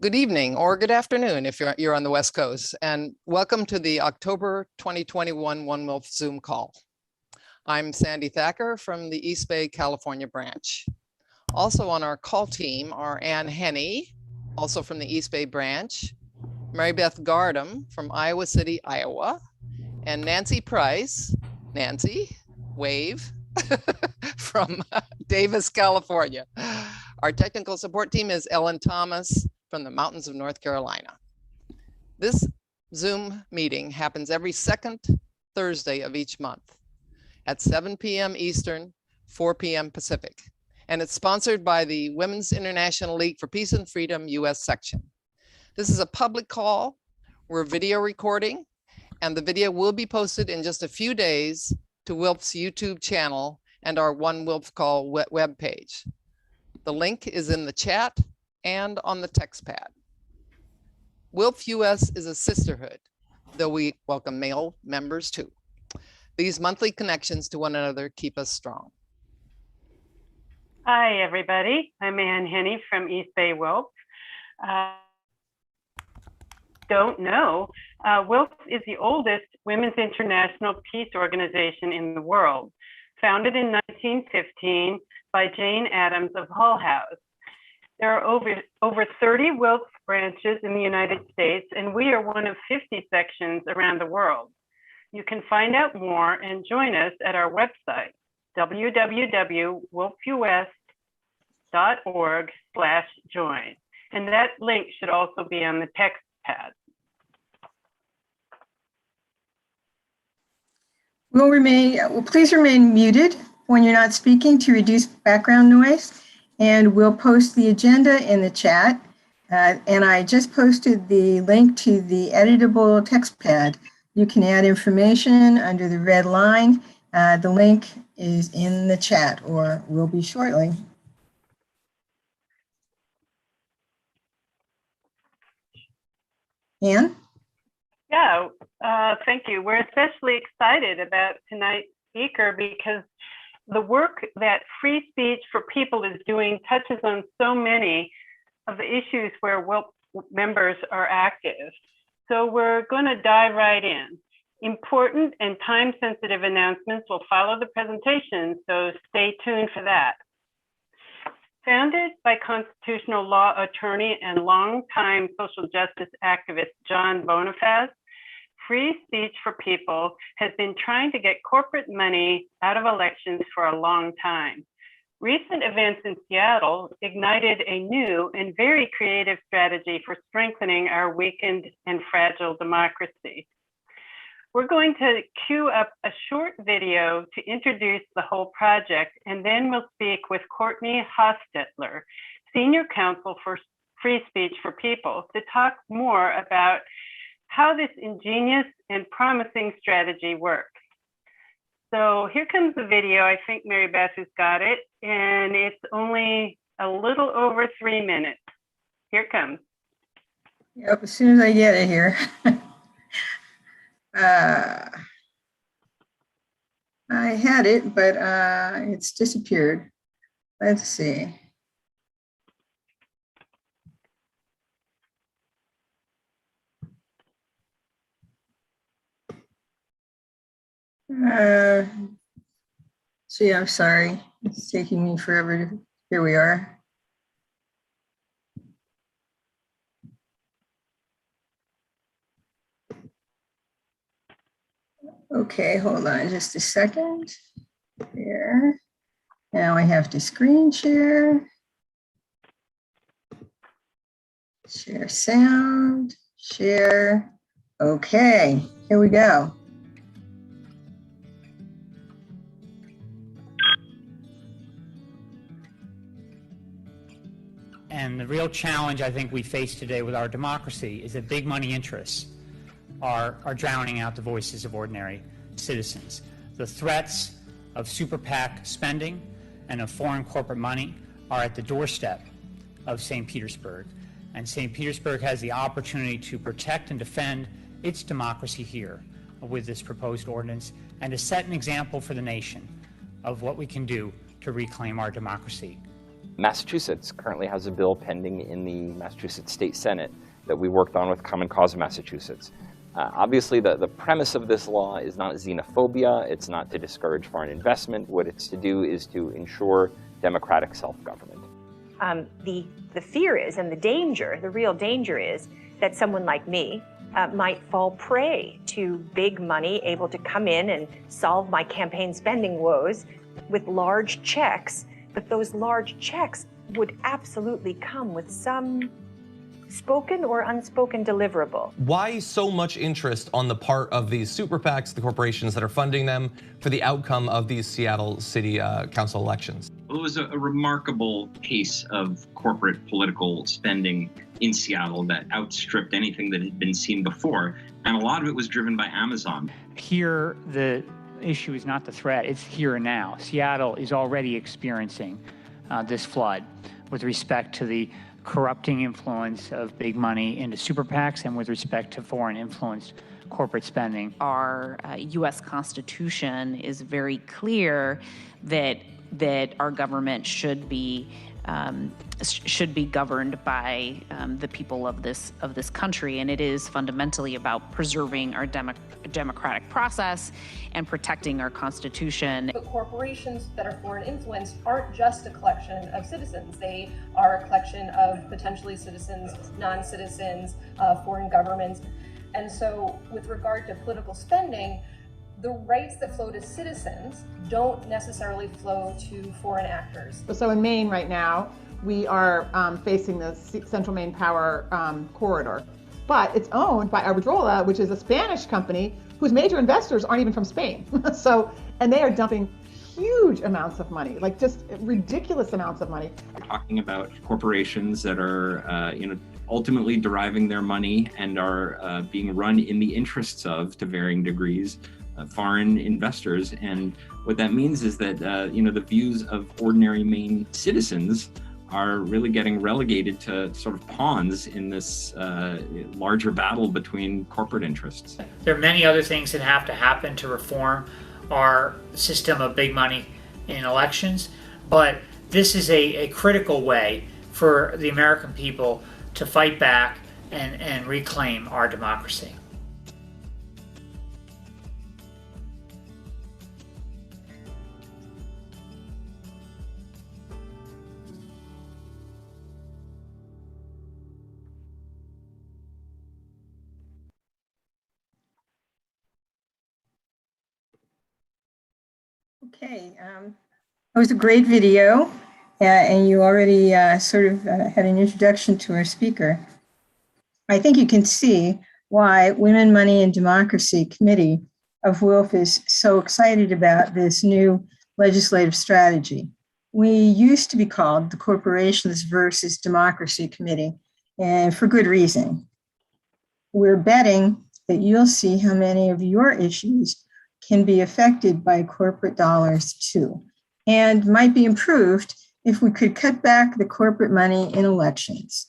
Good evening or good afternoon if you're on the West Coast, and welcome to the October 2021 One WILPF Zoom call. I'm Sandy Thacker from the East Bay, California branch. Also on our call team are Ann Henney, also from the East Bay branch, Mary Beth Gardam from Iowa City, Iowa, and Nancy Price, Nancy, wave, from Davis, California. Our technical support team is Ellen Thomas from the mountains of North Carolina. This Zoom meeting happens every second Thursday of each month at 7 p.m. Eastern, 4 p.m. Pacific. And it's sponsored by the Women's International League for Peace and Freedom US section. This is a public call. We're video recording, and the video will be posted in just a few days to WILPF's YouTube channel and our One WILPF Call web page. The link is in the chat and on the Textpad. WILPF US is a sisterhood, though we welcome male members too. These monthly connections to one another keep us strong. Hi, everybody. I'm Ann Henney from East Bay WILPF. Don't know, WILPF is the oldest women's international peace organization in the world, founded in 1915 by Jane Addams of Hull House. There are over 30 WILPF branches in the United States, and we are one of 50 sections around the world. You can find out more and join us at our website, www.wilpfus.org/join. And that link should also be on the Textpad. Please remain muted when you're not speaking to reduce background noise. And we'll post the agenda in the chat. And I just posted the link to the editable Textpad. You can add information under the red line. The link is in the chat, or will be shortly. Ann? Yeah, thank you. We're especially excited about tonight's speaker because the work that Free Speech for People is doing touches on so many of the issues where WILPF members are active. So we're going to dive right in. Important and time-sensitive announcements will follow the presentation, so stay tuned for that. Founded by constitutional law attorney and longtime social justice activist John Bonifaz, Free Speech for People has been trying to get corporate money out of elections for a long time. Recent events in Seattle ignited a new and very creative strategy for strengthening our weakened and fragile democracy. We're going to cue up a short video to introduce the whole project, and then we'll speak with Courtney Hostetler, Senior Counsel for Free Speech for People, to talk more about how this ingenious and promising strategy works. So here comes the video. I think Mary Beth has got it, and it's only a little over 3 minutes. Here it comes. Yep, as soon as I get it here. I had it, but it's disappeared. Let's see. See, I'm sorry. It's taking me forever to, here we are. Okay, hold on just a second. There. Now I have to screen share. Share sound, share. Okay, here we go. And the real challenge I think we face today with our democracy is that big money interests are drowning out the voices of ordinary citizens. The threats of super PAC spending and of foreign corporate money are at the doorstep of St. Petersburg. And St. Petersburg has the opportunity to protect and defend its democracy here with this proposed ordinance, and to set an example for the nation of what we can do to reclaim our democracy. Massachusetts currently has a bill pending in the Massachusetts State Senate that we worked on with Common Cause of Massachusetts. Obviously, the premise of this law is not xenophobia. It's not to discourage foreign investment. What it's to do is to ensure democratic self-government. The fear is, and the real danger is that someone like me might fall prey to big money able to come in and solve my campaign spending woes with large checks, but those large checks would absolutely come with some spoken or unspoken deliverable. Why so much interest on the part of these super PACs, the corporations that are funding them, for the outcome of these Seattle City Council elections? Well, it was a remarkable pace of corporate political spending in Seattle that outstripped anything that had been seen before. And a lot of it was driven by Amazon. Here, the issue is not the threat, it's here and now. Seattle is already experiencing this flood with respect to the corrupting influence of big money into super PACs and with respect to foreign influenced corporate spending. Our U.S. Constitution is very clear that our government should be governed by the people of this country, and it is fundamentally about preserving our democratic process and protecting our Constitution. But corporations that are foreign influenced aren't just a collection of citizens. They are a collection of potentially citizens, non-citizens, foreign governments. And so with regard to political spending, the rights that flow to citizens don't necessarily flow to foreign actors. So in Maine right now, we are facing the Central Maine Power Corridor, but it's owned by Iberdrola, which is a Spanish company whose major investors aren't even from Spain. And they are dumping huge amounts of money, like just ridiculous amounts of money. We're talking about corporations that are, ultimately deriving their money and are being run in the interests of, to varying degrees, foreign investors. And what that means is that, the views of ordinary Maine citizens are really getting relegated to sort of pawns in this larger battle between corporate interests. There are many other things that have to happen to reform our system of big money in elections, but this is a critical way for the American people to fight back and reclaim our democracy. Okay, it was a great video, and you already sort of had an introduction to our speaker. I think you can see why Women, Money, and Democracy Committee of WILPF is so excited about this new legislative strategy. We used to be called the Corporations versus Democracy Committee, and for good reason. We're betting that you'll see how many of your issues can be affected by corporate dollars too, and might be improved if we could cut back the corporate money in elections.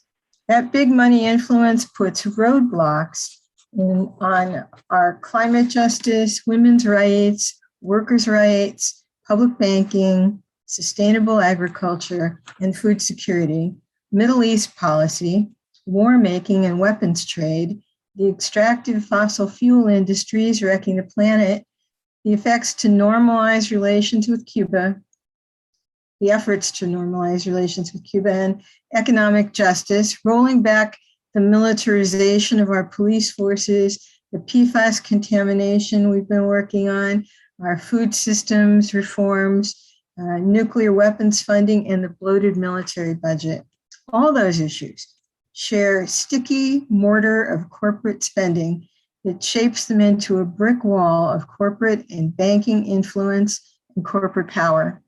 That big money influence puts roadblocks on our climate justice, women's rights, workers' rights, public banking, sustainable agriculture and food security, Middle East policy, war making and weapons trade, the extractive fossil fuel industries wrecking the planet, the effects to normalize relations with Cuba, the efforts to normalize relations with Cuba, and economic justice, rolling back the militarization of our police forces, the PFAS contamination we've been working on, our food systems reforms, nuclear weapons funding, and the bloated military budget. All those issues share sticky mortar of corporate spending that shapes them into a brick wall of corporate and banking influence and corporate power.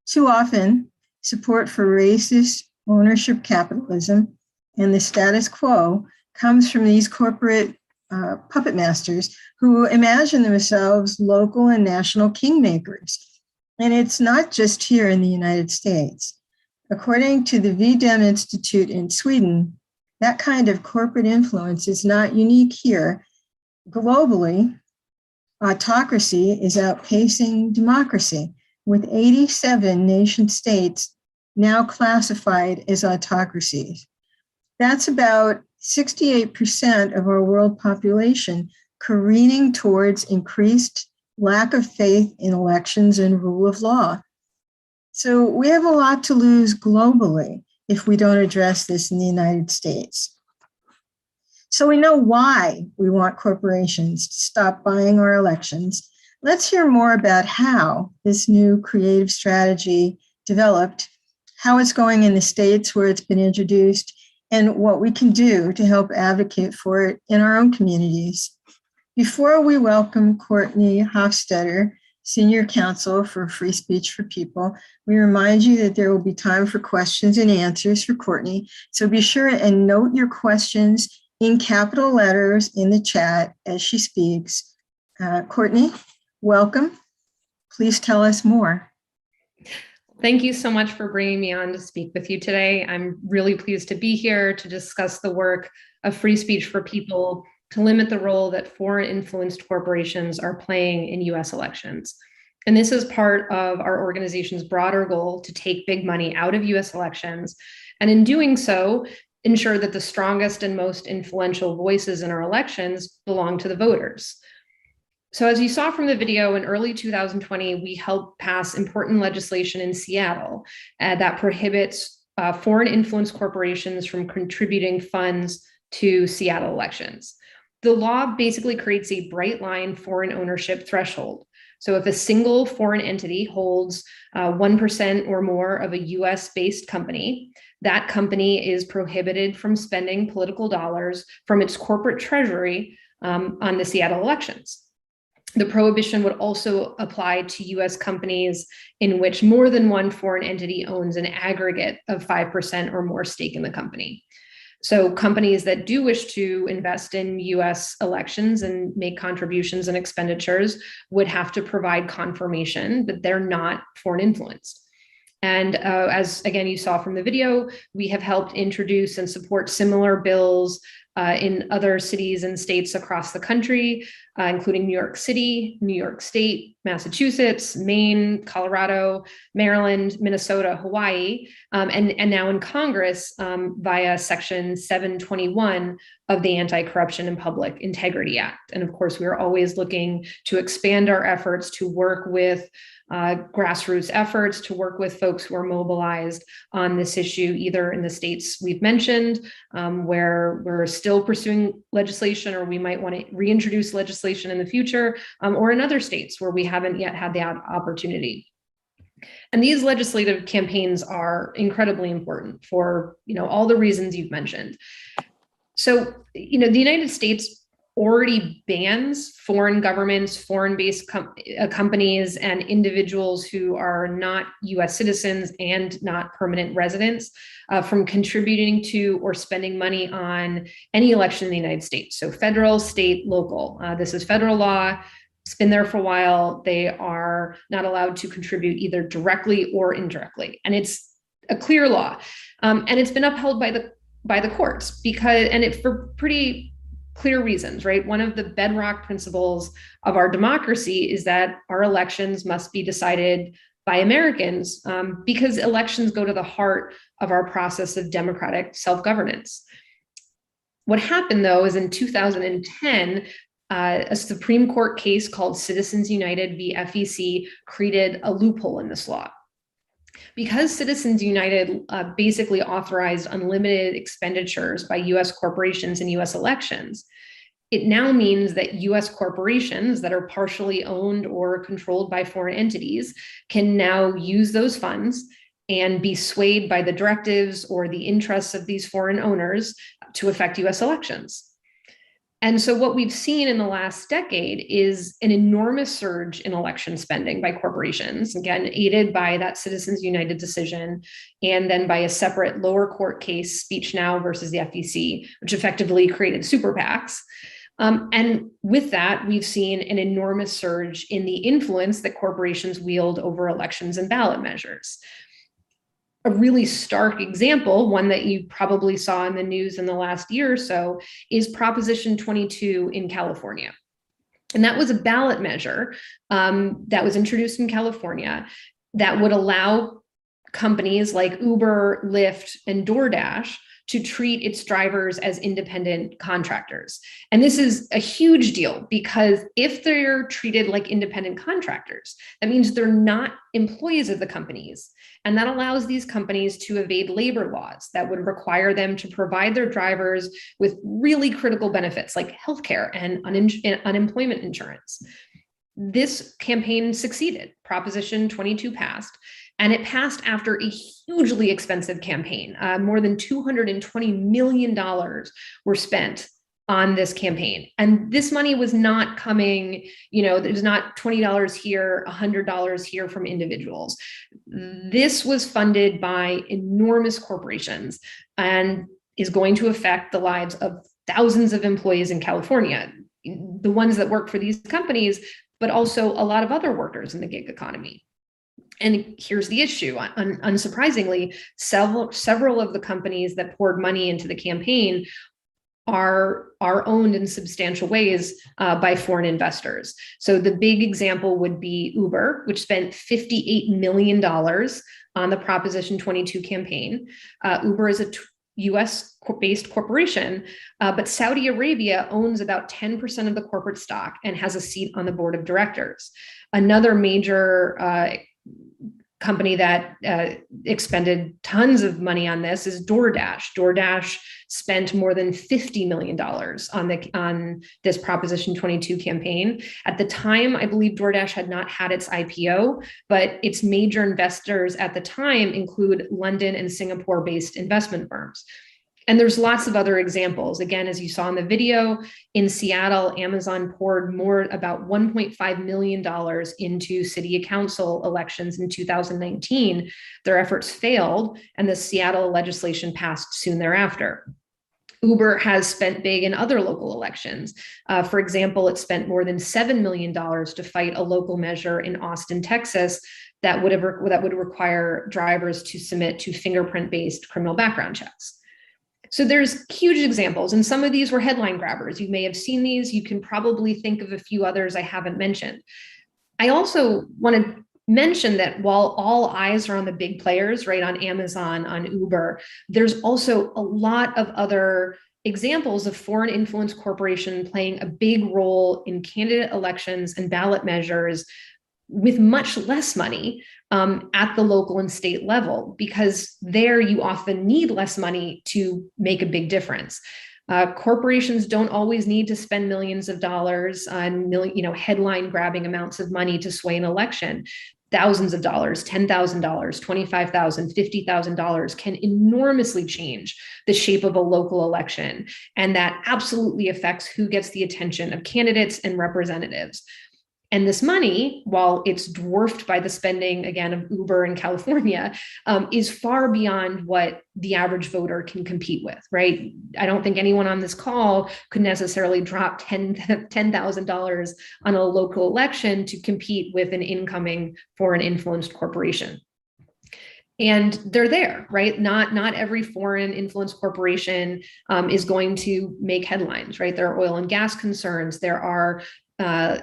Too often, support for racist ownership capitalism and the status quo comes from these corporate puppet masters who imagine themselves local and national kingmakers. And it's not just here in the United States. According to the VDEM Institute in Sweden, that kind of corporate influence is not unique here. Globally, autocracy is outpacing democracy, with 87 nation states now classified as autocracies. That's about 68% of our world population careening towards increased lack of faith in elections and rule of law. So we have a lot to lose globally if we don't address this in the United States. So we know why we want corporations to stop buying our elections. Let's hear more about how this new creative strategy developed, how it's going in the states where it's been introduced, and what we can do to help advocate for it in our own communities. Before we welcome Courtney Hostetler, Senior Counsel for Free Speech for People, we remind you that there will be time for questions and answers for Courtney. So be sure and note your questions in capital letters in the chat as she speaks. Courtney, welcome. Please tell us more. Thank you so much for bringing me on to speak with you today. I'm really pleased to be here to discuss the work of Free Speech for People to limit the role that foreign influenced corporations are playing in US elections. And this is part of our organization's broader goal to take big money out of US elections, and in doing so, ensure that the strongest and most influential voices in our elections belong to the voters. So as you saw from the video, in early 2020, we helped pass important legislation in Seattle that prohibits foreign influence corporations from contributing funds to Seattle elections. The law basically creates a bright line foreign ownership threshold. So if a single foreign entity holds 1% or more of a US-based company, that company is prohibited from spending political dollars from its corporate treasury on the Seattle elections. The prohibition would also apply to US companies in which more than one foreign entity owns an aggregate of 5% or more stake in the company. So companies that do wish to invest in US elections and make contributions and expenditures would have to provide confirmation that they're not foreign influenced. And as again, you saw from the video, we have helped introduce and support similar bills in other cities and states across the country, including New York City, New York State, Massachusetts, Maine, Colorado, Maryland, Minnesota, Hawaii, and now in Congress via Section 721 of the Anti-Corruption and Public Integrity Act. And of course, we are always looking to expand our efforts to work with grassroots efforts, to work with folks who are mobilized on this issue, either in the states we've mentioned, where we're still pursuing legislation, or we might want to reintroduce legislation in the future, or in other states where we haven't yet had that opportunity. And these legislative campaigns are incredibly important for, all the reasons you've mentioned. So, the United States already bans foreign governments, foreign-based companies, and individuals who are not US citizens and not permanent residents from contributing to or spending money on any election in the United States. So federal, state, local. This is federal law. It's been there for a while. They are not allowed to contribute either directly or indirectly. And it's a clear law. And it's been upheld by the courts for pretty clear reasons, right? One of the bedrock principles of our democracy is that our elections must be decided by Americans because elections go to the heart of our process of democratic self-governance. What happened, though, is in 2010, a Supreme Court case called Citizens United v. FEC created a loophole in this law. Because Citizens United basically authorized unlimited expenditures by US corporations in US elections, it now means that US corporations that are partially owned or controlled by foreign entities can now use those funds and be swayed by the directives or the interests of these foreign owners to affect US elections. And so what we've seen in the last decade is an enormous surge in election spending by corporations, again, aided by that Citizens United decision, and then by a separate lower court case, Speech Now versus the FEC, which effectively created super PACs. And with that, we've seen an enormous surge in the influence that corporations wield over elections and ballot measures. A really stark example, one that you probably saw in the news in the last year or so, is Proposition 22 in California. And that was a ballot measure that was introduced in California that would allow companies like Uber, Lyft, and DoorDash to treat its drivers as independent contractors. And this is a huge deal because if they're treated like independent contractors, that means they're not employees of the companies. And that allows these companies to evade labor laws that would require them to provide their drivers with really critical benefits like healthcare and unemployment insurance. This campaign succeeded. Proposition 22 passed. And it passed after a hugely expensive campaign. More than $220 million were spent on this campaign. And this money was not coming, there's not $20 here, $100 here from individuals. This was funded by enormous corporations and is going to affect the lives of thousands of employees in California, the ones that work for these companies, but also a lot of other workers in the gig economy. And here's the issue. Unsurprisingly, several of the companies that poured money into the campaign are owned in substantial ways by foreign investors. So the big example would be Uber, which spent $58 million on the Proposition 22 campaign. Uber is a US-based corporation, but Saudi Arabia owns about 10% of the corporate stock and has a seat on the board of directors. Another major company that expended tons of money on this is DoorDash. DoorDash spent more than $50 million on this Proposition 22 campaign. At the time, I believe DoorDash had not had its IPO, but its major investors at the time include London and Singapore-based investment firms. And there's lots of other examples. Again, as you saw in the video, in Seattle, Amazon poured about $1.5 million into city council elections in 2019. Their efforts failed, and the Seattle legislation passed soon thereafter. Uber has spent big in other local elections. For example, it spent more than $7 million to fight a local measure in Austin, Texas, that would require drivers to submit to fingerprint-based criminal background checks. So there's huge examples, and some of these were headline grabbers. You may have seen these. You can probably think of a few others I haven't mentioned. I also want to mention that while all eyes are on the big players, right, on Amazon, on Uber, there's also a lot of other examples of foreign influence corporation playing a big role in candidate elections and ballot measures with much less money at the local and state level, because there you often need less money to make a big difference. Corporations don't always need to spend millions of dollars on headline grabbing amounts of money to sway an election. Thousands of dollars, $10,000, $25,000, $50,000 can enormously change the shape of a local election. And that absolutely affects who gets the attention of candidates and representatives. And this money, while it's dwarfed by the spending, again, of Uber in California, is far beyond what the average voter can compete with, right? I don't think anyone on this call could necessarily drop $10,000 on a local election to compete with an incoming foreign influenced corporation. And they're there, right? Not every foreign influence corporation is going to make headlines, right? There are oil and gas concerns. There are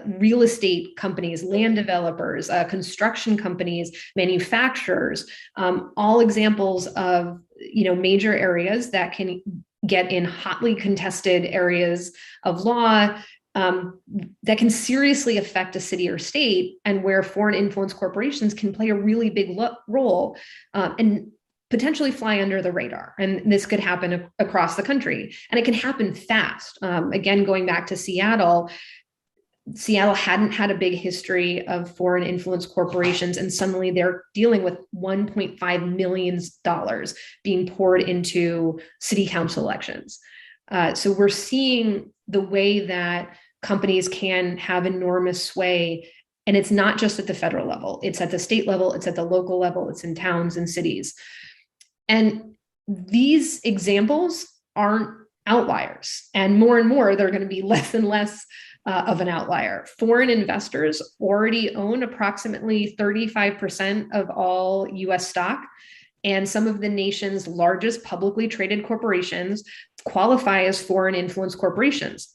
real estate companies, land developers, construction companies, manufacturers, all examples of major areas that can get in hotly contested areas of law that can seriously affect a city or state, and where foreign influence corporations can play a really big role and potentially fly under the radar. And this could happen across the country, and it can happen fast. Again, going back to Seattle hadn't had a big history of foreign influence corporations, and suddenly they're dealing with $1.5 million being poured into city council elections. So we're seeing the way that companies can have enormous sway, and it's not just at the federal level, it's at the state level, it's at the local level, it's in towns and cities. And these examples aren't outliers, and more they're going to be less and less of an outlier. Foreign investors already own approximately 35% of all US stock, and some of the nation's largest publicly traded corporations qualify as foreign influence corporations.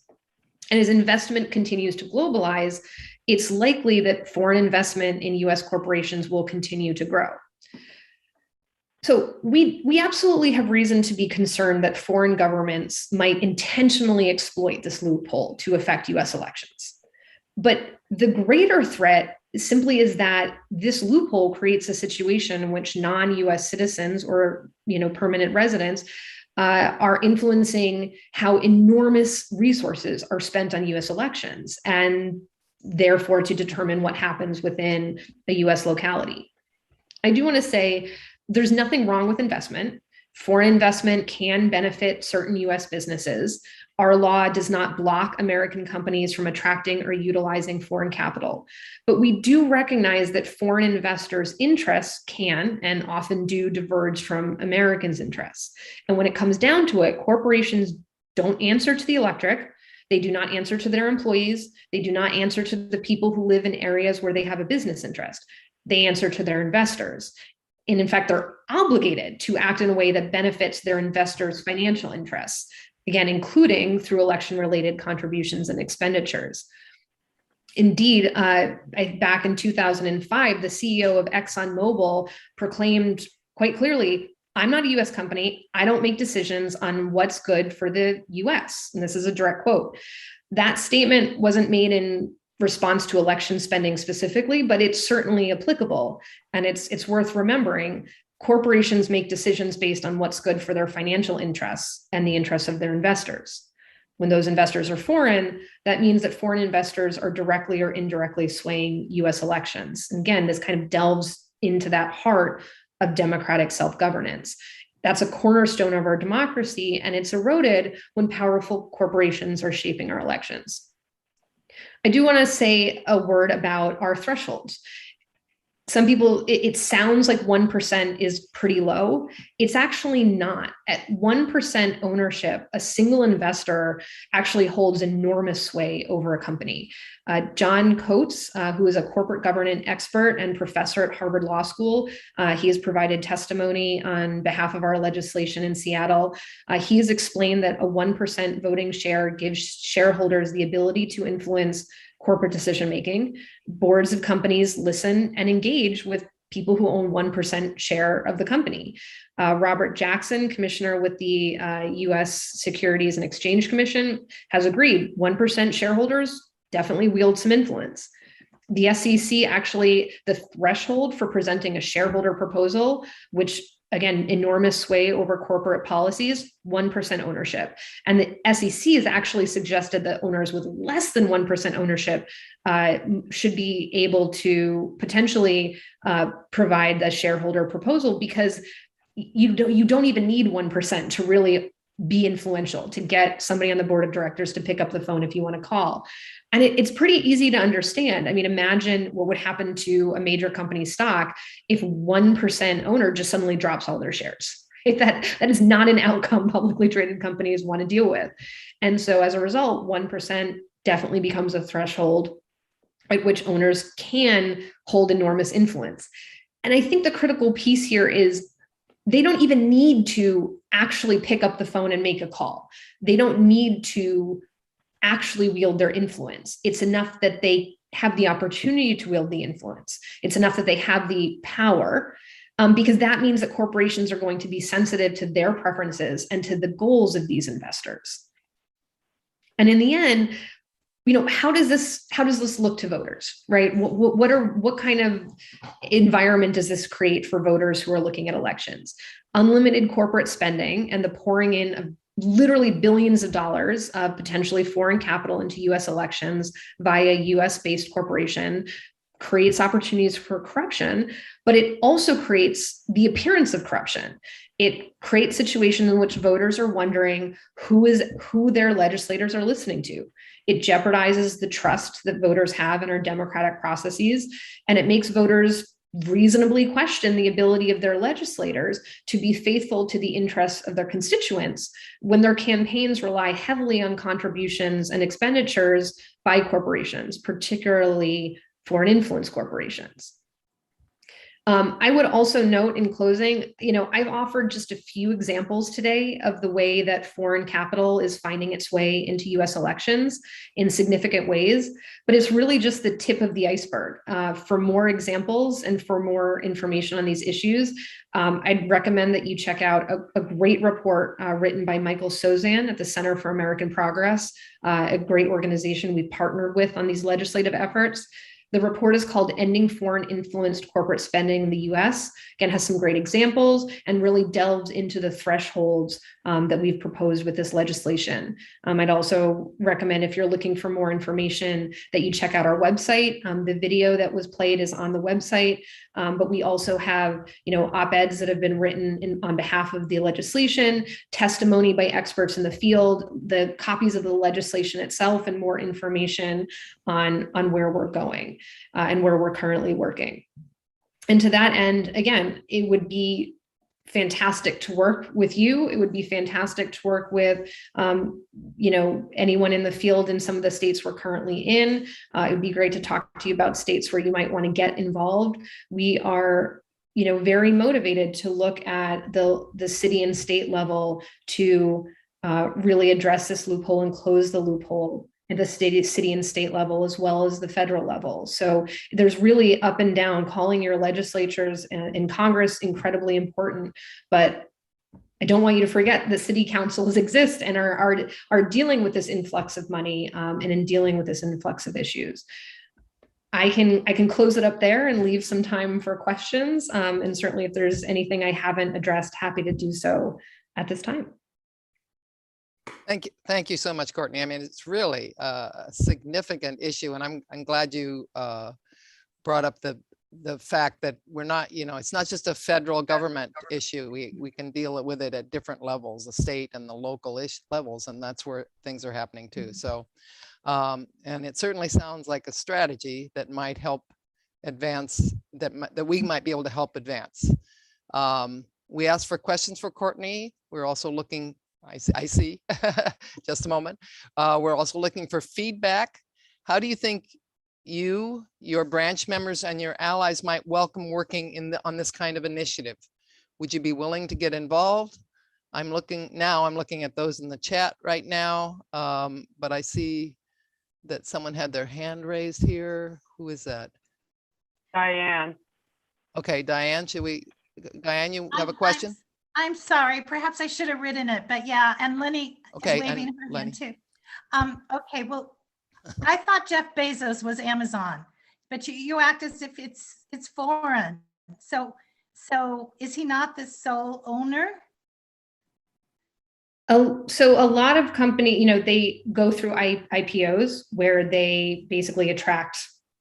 And as investment continues to globalize, it's likely that foreign investment in US corporations will continue to grow. So we absolutely have reason to be concerned that foreign governments might intentionally exploit this loophole to affect US elections. But the greater threat simply is that this loophole creates a situation in which non-US citizens or permanent residents are influencing how enormous resources are spent on US elections, and therefore to determine what happens within a US locality. I do want to say there's nothing wrong with investment. Foreign investment can benefit certain US businesses. Our law does not block American companies from attracting or utilizing foreign capital. But we do recognize that foreign investors' interests can and often do diverge from Americans' interests. And when it comes down to it, corporations don't answer to the electorate. They do not answer to their employees. They do not answer to the people who live in areas where they have a business interest. They answer to their investors. And in fact, they're obligated to act in a way that benefits their investors' financial interests, again, including through election-related contributions and expenditures. Indeed, back in 2005, the CEO of ExxonMobil proclaimed quite clearly, I'm not a US company. I don't make decisions on what's good for the US. And this is a direct quote. That statement wasn't made in response to election spending specifically, but it's certainly applicable. And it's worth remembering, corporations make decisions based on what's good for their financial interests and the interests of their investors. When those investors are foreign, that means that foreign investors are directly or indirectly swaying US elections. And again, this kind of delves into that heart of democratic self-governance. That's a cornerstone of our democracy, and it's eroded when powerful corporations are shaping our elections. I do want to say a word about our thresholds. Some people, it sounds like 1% is pretty low. It's actually not. At 1% ownership, a single investor actually holds enormous sway over a company. John Coates, who is a corporate governance expert and professor at Harvard Law School, he has provided testimony on behalf of our legislation in Seattle. He has explained that a 1% voting share gives shareholders the ability to influence corporate decision-making. Boards of companies listen and engage with people who own 1% share of the company. Robert Jackson, commissioner with the US Securities and Exchange Commission, has agreed 1% shareholders definitely wield some influence. The SEC actually, the threshold for presenting a shareholder proposal, which again, enormous sway over corporate policies, 1% ownership. And the SEC has actually suggested that owners with less than 1% ownership should be able to potentially provide the shareholder proposal, because you don't even need 1% to really be influential, to get somebody on the board of directors to pick up the phone if you want to call. And it's pretty easy to understand. I mean, imagine what would happen to a major company stock if 1% owner just suddenly drops all their shares. That is not an outcome publicly traded companies want to deal with. And so as a result, 1% definitely becomes a threshold at which owners can hold enormous influence. And I think the critical piece here is they don't even need to actually pick up the phone and make a call. They don't need to actually wield their influence. It's enough that they have the opportunity to wield the influence. It's enough that they have the power, because that means that corporations are going to be sensitive to their preferences and to the goals of these investors. And in the end, how does this look to voters, right? What kind of environment does this create for voters who are looking at elections? Unlimited corporate spending and the pouring in of literally billions of dollars of potentially foreign capital into US elections via US-based corporation creates opportunities for corruption, but it also creates the appearance of corruption. It creates situations in which voters are wondering who their legislators are listening to. It jeopardizes the trust that voters have in our democratic processes, and it makes voters reasonably question the ability of their legislators to be faithful to the interests of their constituents when their campaigns rely heavily on contributions and expenditures by corporations, particularly foreign influence corporations. I would also note in closing, I've offered just a few examples today of the way that foreign capital is finding its way into US elections in significant ways, but it's really just the tip of the iceberg. For more examples and for more information on these issues, I'd recommend that you check out a great report written by Michael Sozan at the Center for American Progress, a great organization we partnered with on these legislative efforts. The report is called Ending Foreign Influenced Corporate Spending in the US. Again, has some great examples and really delves into the thresholds that we've proposed with this legislation. I'd also recommend, if you're looking for more information, that you check out our website. The video that was played is on the website, but we also have, op-eds that have been written on behalf of the legislation, testimony by experts in the field, the copies of the legislation itself, and more information on where we're going and where we're currently working. And to that end, again, it would be fantastic to work with you. It would be fantastic to work with, anyone in the field in some of the states we're currently in. It would be great to talk to you about states where you might want to get involved. We are, very motivated to look at the city and state level to really address this loophole and close the loophole at the city and state level, as well as the federal level. So there's really up and down. Calling your legislatures in Congress, incredibly important, but I don't want you to forget that city councils exist and are dealing with this influx of money and in dealing with this influx of issues. I can close it up there and leave some time for questions. And certainly if there's anything I haven't addressed, happy to do so at this time. Thank you so much, Courtney. I mean, it's really a significant issue, and I'm glad you brought up the fact that we're not, it's not just a federal government issue. We can deal with it at different levels, the state and the local levels, and that's where things are happening too. So, and it certainly sounds like a strategy that might help advance, that we might be able to help advance. We asked for questions for Courtney. We're also looking, I see, just a moment. We're also looking for feedback. How do you think your branch members and your allies might welcome working on this kind of initiative? Would you be willing to get involved? I'm looking at those in the chat right now, but I see that someone had their hand raised here. Who is that? Diane. Okay, Diane, Diane, you have a question? I'm sorry, perhaps I should have written it, but yeah, and Lenny is waving her hand too. Okay, well, I thought Jeff Bezos was Amazon, but you act as if it's foreign. So is he not the sole owner? So a lot of companies, they go through IPOs where they basically attract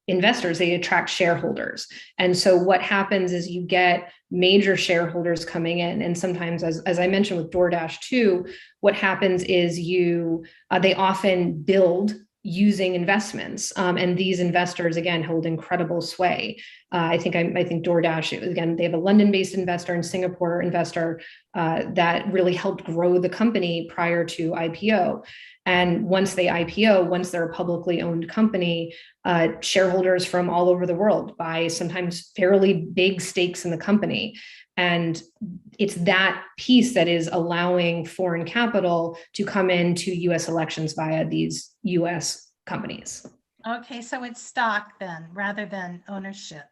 investors, they attract shareholders. And so what happens is you get major shareholders coming in. And sometimes, as I mentioned with DoorDash too, what happens is they often build using investments. And these investors, again, hold incredible sway. I think DoorDash, again, they have a London-based investor and Singapore investor that really helped grow the company prior to IPO. And once they IPO, once they're a publicly owned company, shareholders from all over the world buy sometimes fairly big stakes in the company. And it's that piece that is allowing foreign capital to come into US elections via these US companies. Okay, so it's stock then, rather than ownership.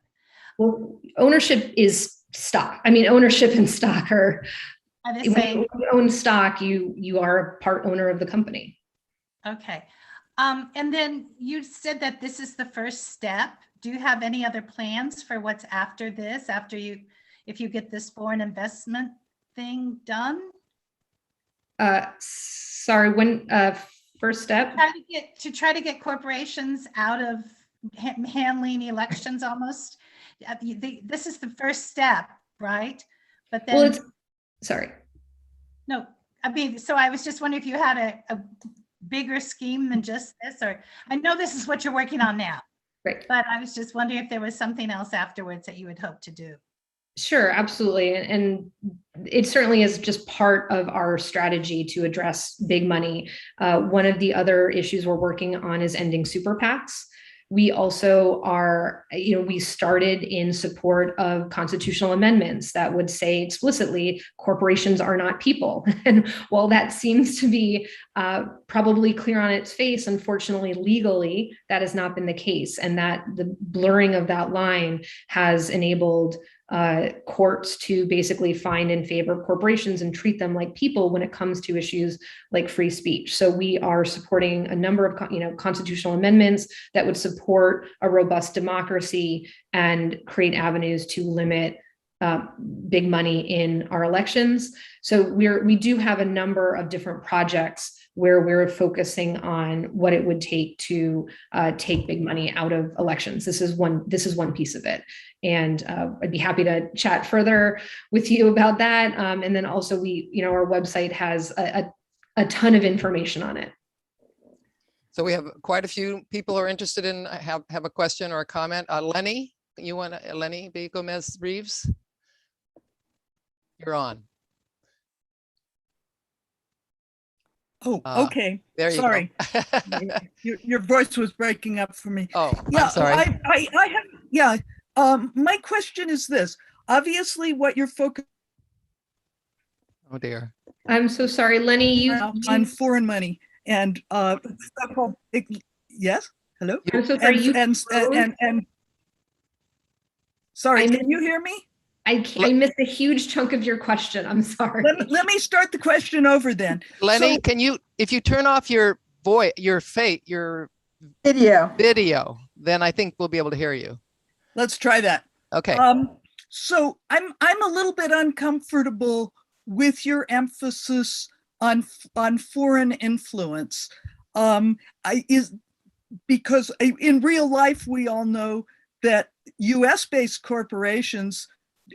Well, ownership is stock. I mean, ownership and stock are the same. When you own stock, you are a part owner of the company. Okay. And then you said that this is the first step. Do you have any other plans for what's after this, if you get this foreign investment thing done? Sorry, when first step? To try to get corporations out of handling elections almost. This is the first step, right? But then, well, sorry. No, I mean, so I was just wondering if you had a bigger scheme than just this, or I know this is what you're working on now, right? But I was just wondering if there was something else afterwards that you would hope to do. Sure, absolutely. And it certainly is just part of our strategy to address big money. One of the other issues we're working on is ending super PACs. We also are, we started in support of constitutional amendments that would say explicitly corporations are not people. And while that seems to be probably clear on its face, unfortunately, legally, that has not been the case. And that the blurring of that line has enabled courts to basically find in favor of corporations and treat them like people when it comes to issues like free speech. So we are supporting a number of constitutional amendments that would support a robust democracy and create avenues to limit big money in our elections. So we do have a number of different projects where we're focusing on what it would take to take big money out of elections. This is one piece of it. And I'd be happy to chat further with you about that. And then also our website has a ton of information on it. So we have quite a few people who are interested in, have a question or a comment. Lenny, Lenny B. Gomez Reeves? You're on. Oh, okay. There you Sorry. go. your voice was breaking up for me. Oh, yeah. I'm sorry. My question is this. Obviously, what you're focused. Oh dear. I'm so sorry, Lenny. On foreign money and yes. Hello. I'm so sorry. And sorry. Can you hear me? I missed a huge chunk of your question. I'm sorry. Let me start the question over then. Lenny, if you turn off your video, then I think we'll be able to hear you. Let's try that. Okay. So I'm a little bit uncomfortable with your emphasis on foreign influence. Because in real life we all know that US-based corporations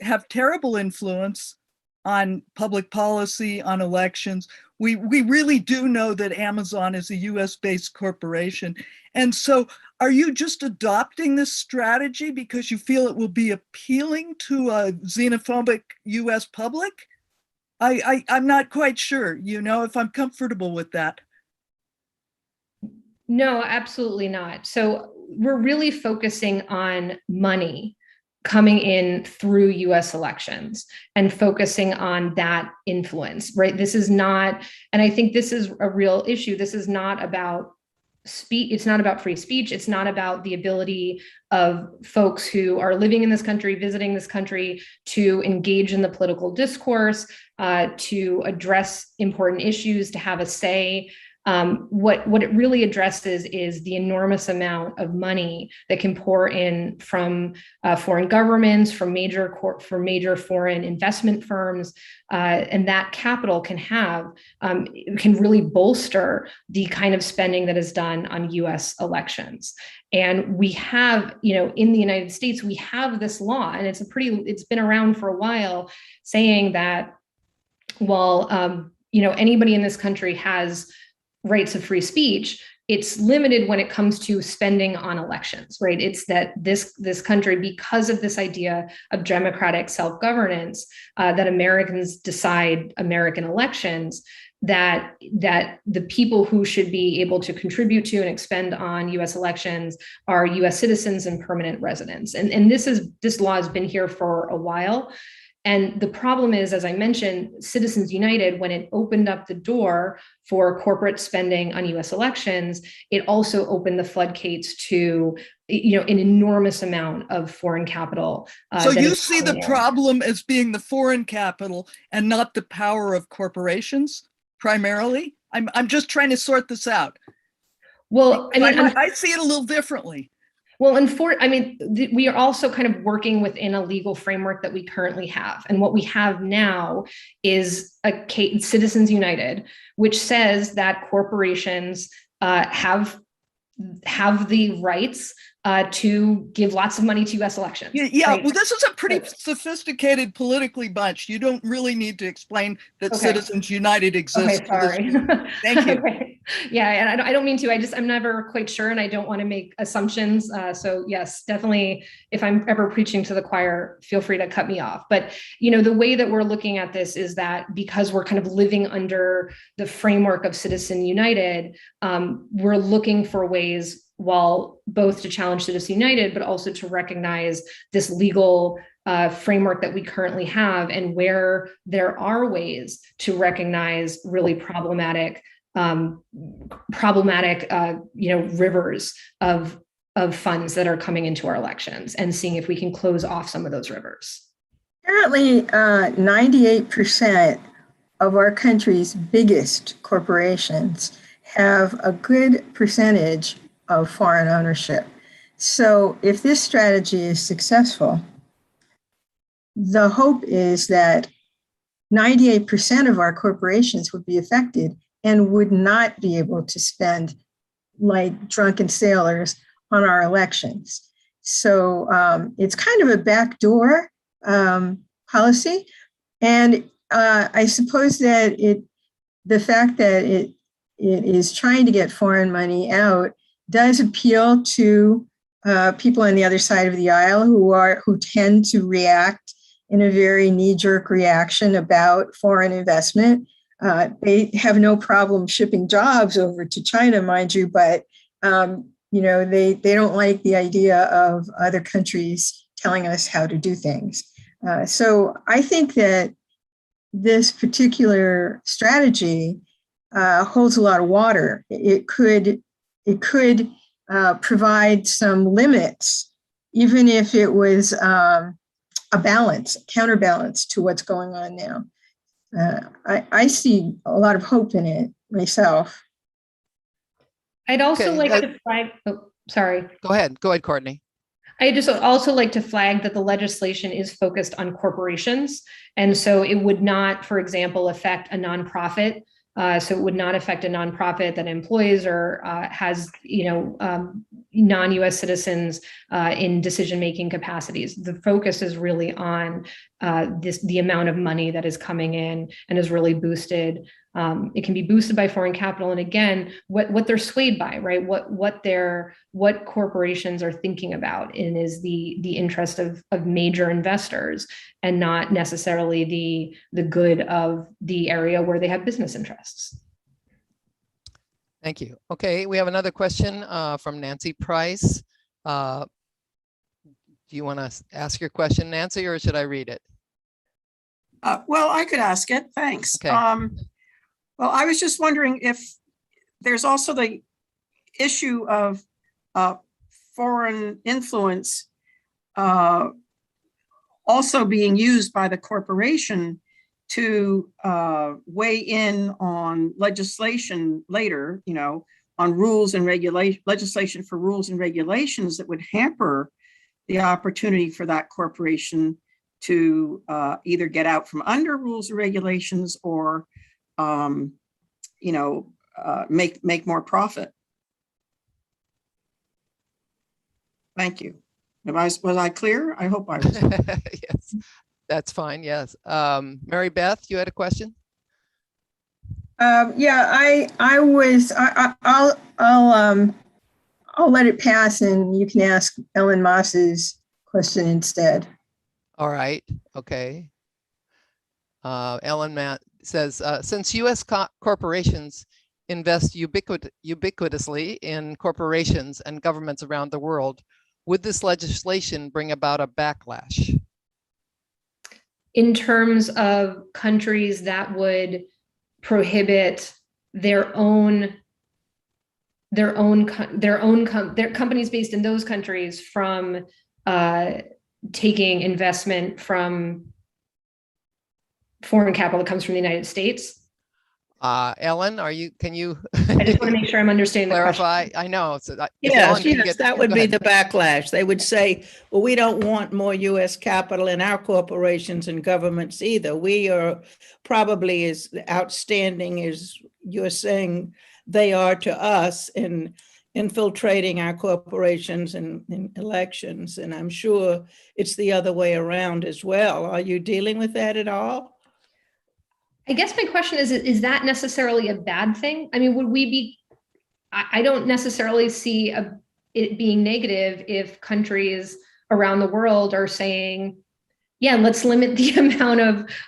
have terrible influence on public policy, on elections. We really do know that Amazon is a US-based corporation. And so are you just adopting this strategy because you feel it will be appealing to a xenophobic US public? I'm not quite sure, if I'm comfortable with that. No, absolutely not. So we're really focusing on money coming in through US elections and focusing on that influence, right? This is not, and I think this is a real issue. This is not about speech. It's not about free speech. It's not about the ability of folks who are living in this country, visiting this country, to engage in the political discourse, to address important issues, to have a say. What it really addresses is the enormous amount of money that can pour in from foreign governments, from major foreign investment firms, and that capital can really bolster the kind of spending that is done on US elections. And we have, in the United States, we have this law, and it's been around for a while, saying that while anybody in this country has rights of free speech, it's limited when it comes to spending on elections, right? It's that this country, because of this idea of democratic self-governance, that Americans decide American elections, that the people who should be able to contribute to and expend on US elections are US citizens and permanent residents. And this law has been here for a while. And the problem is, as I mentioned, Citizens United, when it opened up the door for corporate spending on US elections, it also opened the floodgates to an enormous amount of foreign capital. So you see the problem as being the foreign capital and not the power of corporations primarily? I'm just trying to sort this out. Well, I see it a little differently. Well, we are also kind of working within a legal framework that we currently have. And what we have now is Citizens United, which says that corporations have the rights to give lots of money to US elections. Yeah, right? Well, this is a pretty sophisticated politically bunch. You don't really need to explain that Citizens United exists. Okay, sorry. Thank you. Okay. Yeah, and I don't mean to. I'm never quite sure, and I don't want to make assumptions. So yes, definitely, if I'm ever preaching to the choir, feel free to cut me off. But the way that we're looking at this is that because we're kind of living under the framework of Citizens United, we're looking for ways while both to challenge Citizens United, but also to recognize this legal framework that we currently have, and where there are ways to recognize really problematic rivers of funds that are coming into our elections, and seeing if we can close off some of those rivers. Apparently, 98% of our country's biggest corporations have a good percentage of foreign ownership. So if this strategy is successful, the hope is that 98% of our corporations would be affected and would not be able to spend like drunken sailors on our elections. So it's kind of a backdoor policy. And I suppose that the fact that it is trying to get foreign money out does appeal to people on the other side of the aisle who tend to react in a very knee-jerk reaction about foreign investment. They have no problem shipping jobs over to China, mind you, but they don't like the idea of other countries telling us how to do things. So I think that this particular strategy holds a lot of water. It could provide some limits, even if it was a counterbalance to what's going on now. I see a lot of hope in it myself. I'd also like to flag, sorry. Go ahead, Courtney. I just also like to flag that the legislation is focused on corporations. And so it would not, for example, affect a nonprofit. So it would not affect a nonprofit that employs or has, non-US citizens in decision-making capacities. The focus is really on the amount of money that is coming in and is really boosted. It can be boosted by foreign capital, and again, what they're swayed by, right? What corporations are thinking about, and is the interest of major investors, and not necessarily the good of the area where they have business interests. Thank you. Okay, we have another question from Nancy Price. Do you want to ask your question, Nancy, or should I read it? Well, I could ask it. Thanks. Okay. Well, I was just wondering if there's also the issue of foreign influence also being used by the corporation to weigh in on legislation later, on rules and legislation for rules and regulations that would hamper the opportunity for that corporation to either get out from under rules and regulations or make more profit. Thank you. Was I clear? I hope I was. Yes, that's fine. Yes. Mary Beth, you had a question? Yeah, I'll let it pass, and you can ask Ellen Moss's question instead. All right. Okay. Ellen Matt says, since U.S. corporations invest ubiquitously in corporations and governments around the world, would this legislation bring about a backlash? In terms of countries that would prohibit their companies based in those countries from taking investment from foreign capital that comes from the United States? Ellen, can you? I just want to make sure I'm understanding clarify. The question. I know. So yes, that would be the backlash. They would say, well, we don't want more U.S. capital in our corporations and governments either. We are probably as outstanding as you're saying they are to us in infiltrating our corporations and in elections. And I'm sure it's the other way around as well. Are you dealing with that at all? I guess my question is that necessarily a bad thing? I mean, would we be, I don't necessarily see it being negative if countries around the world are saying, Yeah, let's limit the amount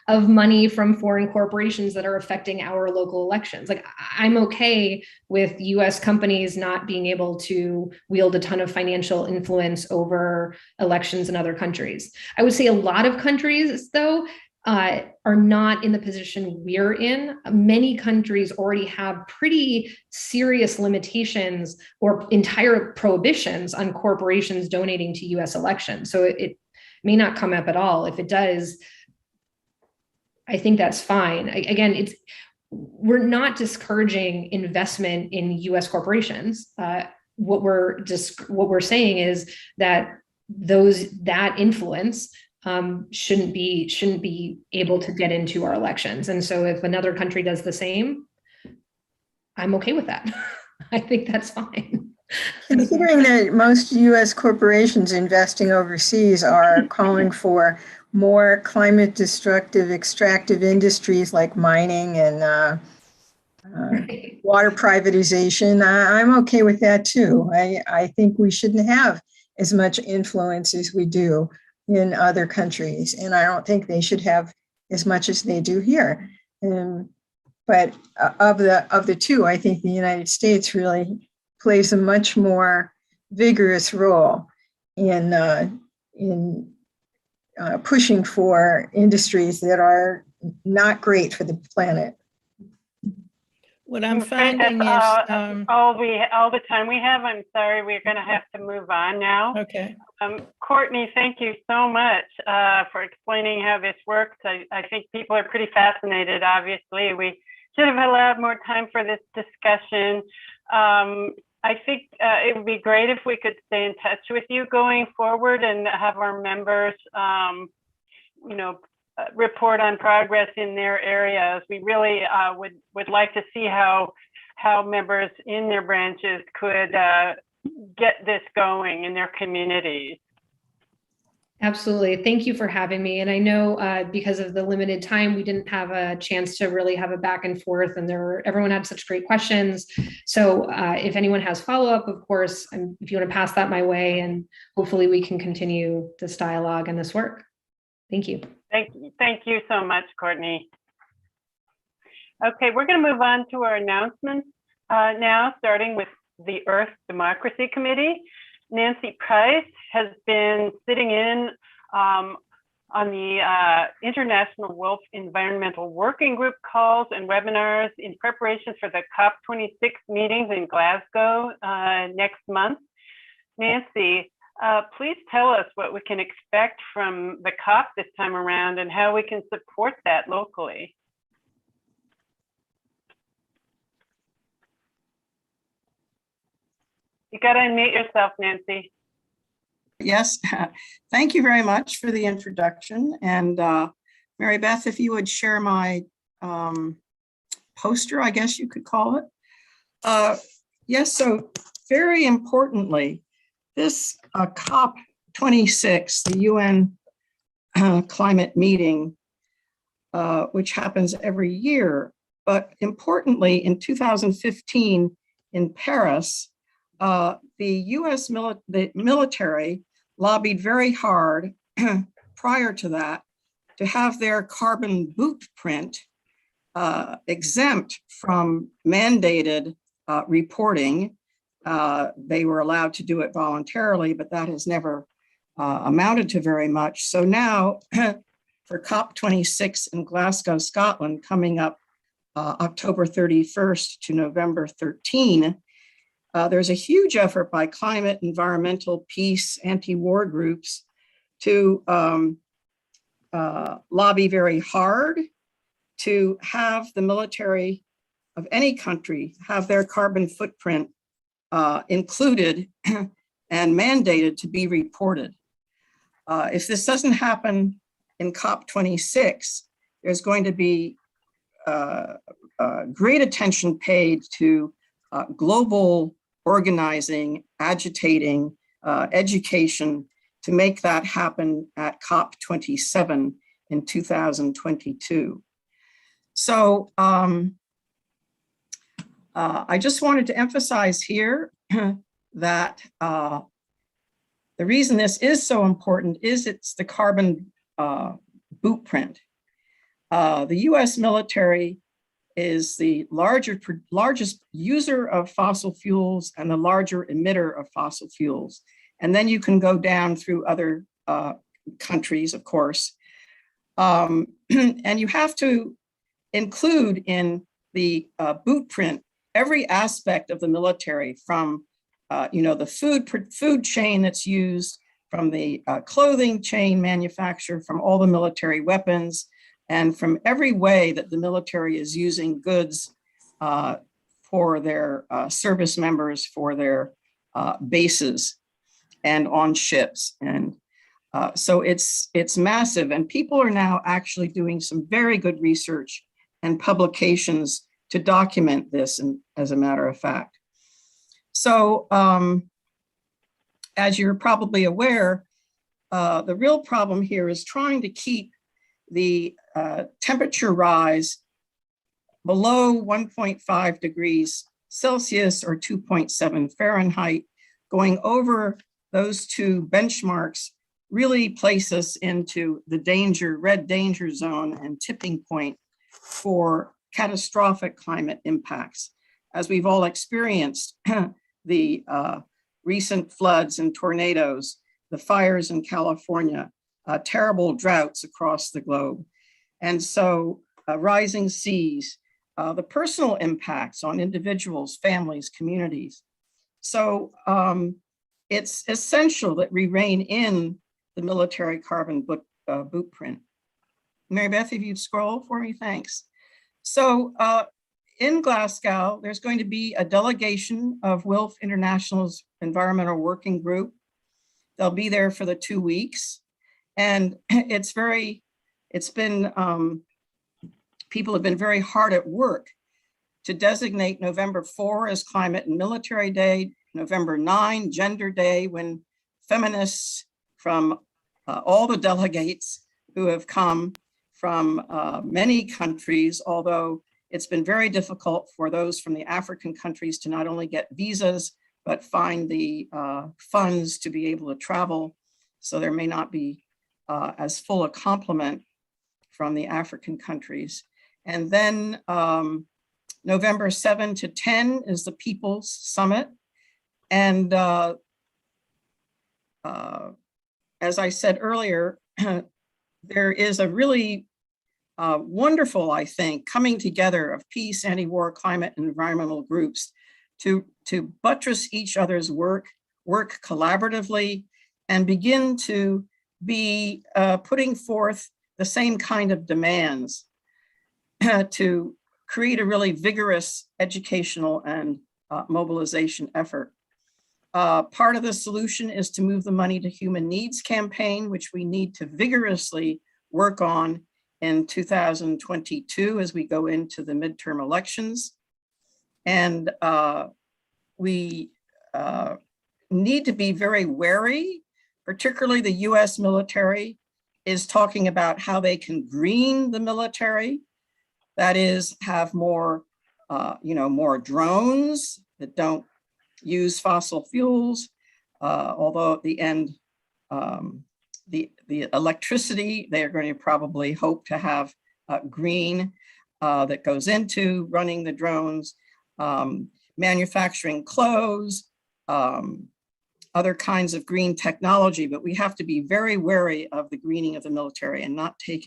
of money from foreign corporations that are affecting our local elections. Like, I'm okay with US companies not being able to wield a ton of financial influence over elections in other countries. I would say a lot of countries, though, are not in the position we're in. Many countries already have pretty serious limitations or entire prohibitions on corporations donating to US elections. So it may not come up at all. If it does, I think that's fine. Again, we're not discouraging investment in US corporations. What we're saying is that that influence shouldn't be able to get into our elections. And so if another country does the same, I'm okay with that. I think that's fine. Considering that most U.S. corporations investing overseas are calling for more climate destructive extractive industries like mining and water privatization, I'm okay with that too. I think we shouldn't have as much influence as we do in other countries, and I don't think they should have as much as they do here. But of the two, I think the United States really plays a much more vigorous role in pushing for industries that are not great for the planet. What I'm finding is all the time we have. I'm sorry, we're going to have to move on now. Okay. Courtney, thank you so much for explaining how this works. I think people are pretty fascinated. Obviously, we should have allowed more time for this discussion. I think it would be great if we could stay in touch with you going forward and have our members, report on progress in their areas. We really would like to see how members in their branches could get this going in their communities. Absolutely. Thank you for having me. And I know because of the limited time, we didn't have a chance to really have a back and forth, and everyone had such great questions. So if anyone has follow-up, of course, if you want to pass that my way, and hopefully we can continue this dialogue and this work. Thank you. Thank you so much, Courtney. Okay, we're going to move on to our announcements now, starting with the Earth Democracy Committee. Nancy Price has been sitting in on the International WILPF Environmental Working Group calls and webinars in preparation for the COP26 meetings in Glasgow next month. Nancy, please tell us what we can expect from the COP this time around and how we can support that locally. You got to unmute yourself, Nancy. Yes, thank you very much for the introduction. And Mary Beth, if you would share my poster, I guess you could call it. Yes, so very importantly, this COP26, the UN climate meeting, which happens every year, but importantly in 2015 in Paris, the US military lobbied very hard prior to that to have their carbon footprint exempt from mandated reporting. They were allowed to do it voluntarily, but that has never amounted to very much. So now for COP26 in Glasgow, Scotland, coming up October 31st to November 13, there's a huge effort by climate, environmental, peace, anti-war groups to lobby very hard to have the military of any country have their carbon footprint included and mandated to be reported. If this doesn't happen in COP26, there's going to be great attention paid to global organizing, agitating, education to make that happen at COP27 in 2022. So I just wanted to emphasize here that the reason this is so important is it's the carbon boot print. The US military is the largest user of fossil fuels and the larger emitter of fossil fuels. And then you can go down through other countries, of course. And you have to include in the boot print every aspect of the military, from the food chain that's used, from the clothing chain manufacturer, from all the military weapons, and from every way that the military is using goods for their service members, for their bases and on ships. And so it's massive, and people are now actually doing some very good research and publications to document this, and as a matter of fact. So as you're probably aware, the real problem here is trying to keep the temperature rise below 1.5 degrees Celsius or 2.7 Fahrenheit. Going over those two benchmarks really place us into the red danger zone and tipping point for catastrophic climate impacts. As we've all experienced, the recent floods and tornadoes, the fires in California, terrible droughts across the globe. And so rising seas, the personal impacts on individuals, families, communities. So it's essential that we rein in the military carbon boot print. Mary Beth, if you'd scroll for me, thanks. So in Glasgow, there's going to be a delegation of WILPF International's Environmental Working Group. They'll be there for the 2 weeks. And people have been very hard at work to designate November 4 as Climate and Military Day, November 9, Gender Day, when feminists from all the delegates who have come from many countries, although it's been very difficult for those from the African countries to not only get visas, but find the funds to be able to travel. So there may not be as full a complement from the African countries. And then November 7 to 10 is the People's Summit. And as I said earlier, there is a really wonderful, I think, coming together of peace, anti-war, climate, and environmental groups to buttress each other's work collaboratively, and begin to be putting forth the same kind of demands to create a really vigorous educational and mobilization effort. Part of the solution is to move the Money to Human Needs campaign, which we need to vigorously work on in 2022 as we go into the midterm elections. And we need to be very wary, particularly the US military is talking about how they can green the military. That is, have more, more drones that don't use fossil fuels, although at the end, the electricity, they are going to probably hope to have green that goes into running the drones, manufacturing clothes, other kinds of green technology, but we have to be very wary of the greening of the military and not take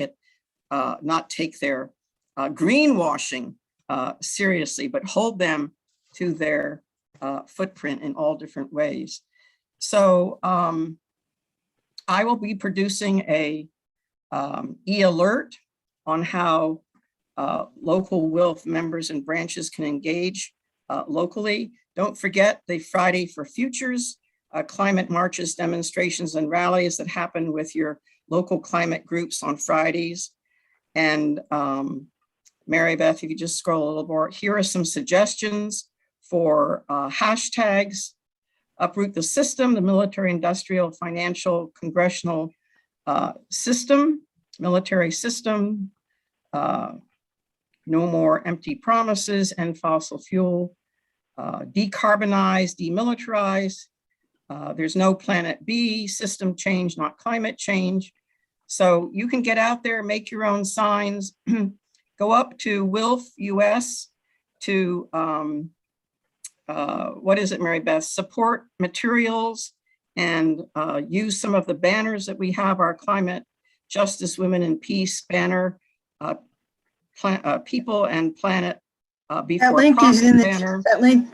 their greenwashing seriously, but hold them to their footprint in all different ways. So I will be producing a e-alert on how local WILPF members and branches can engage locally. Don't forget the Friday for Futures climate marches, demonstrations, and rallies that happen with your local climate groups on Fridays. And Mary Beth, if you just scroll a little more, here are some suggestions for hashtags: uproot the system, the military, industrial, financial, congressional system, military system, no more empty promises, and fossil fuel, decarbonize, demilitarize, there's no planet B, system change, not climate change, So you can get out there, make your own signs, go up to WILPF US to, what is it, Mary Beth? Support materials and use some of the banners that we have, our Climate Justice, Women and Peace banner, People and Planet Before That link is in the, banner.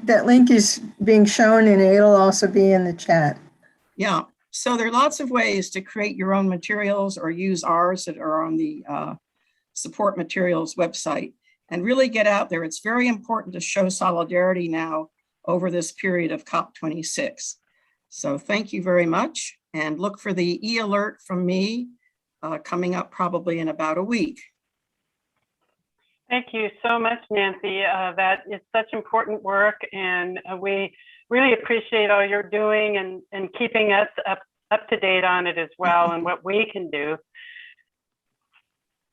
that link is being shown and it'll also be in the chat. Yeah, so there are lots of ways to create your own materials or use ours that are on the support materials website and really get out there. It's very important to show solidarity now over this period of COP26. So thank you very much and look for the e-alert from me coming up probably in about a week. Thank you so much, Nancy. That is such important work, and we really appreciate all you're doing and keeping us up to date on it as well and what we can do.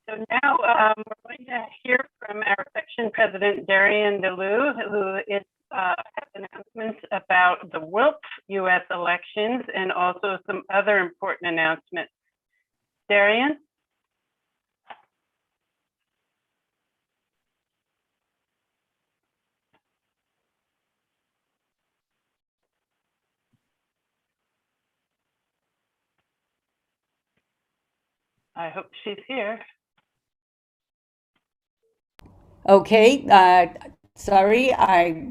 So now we're going to hear from our section president, Darian DeLu, who is, has announcements about the WILPF US elections and also some other important announcements. Darian? I hope she's here. Okay, sorry, I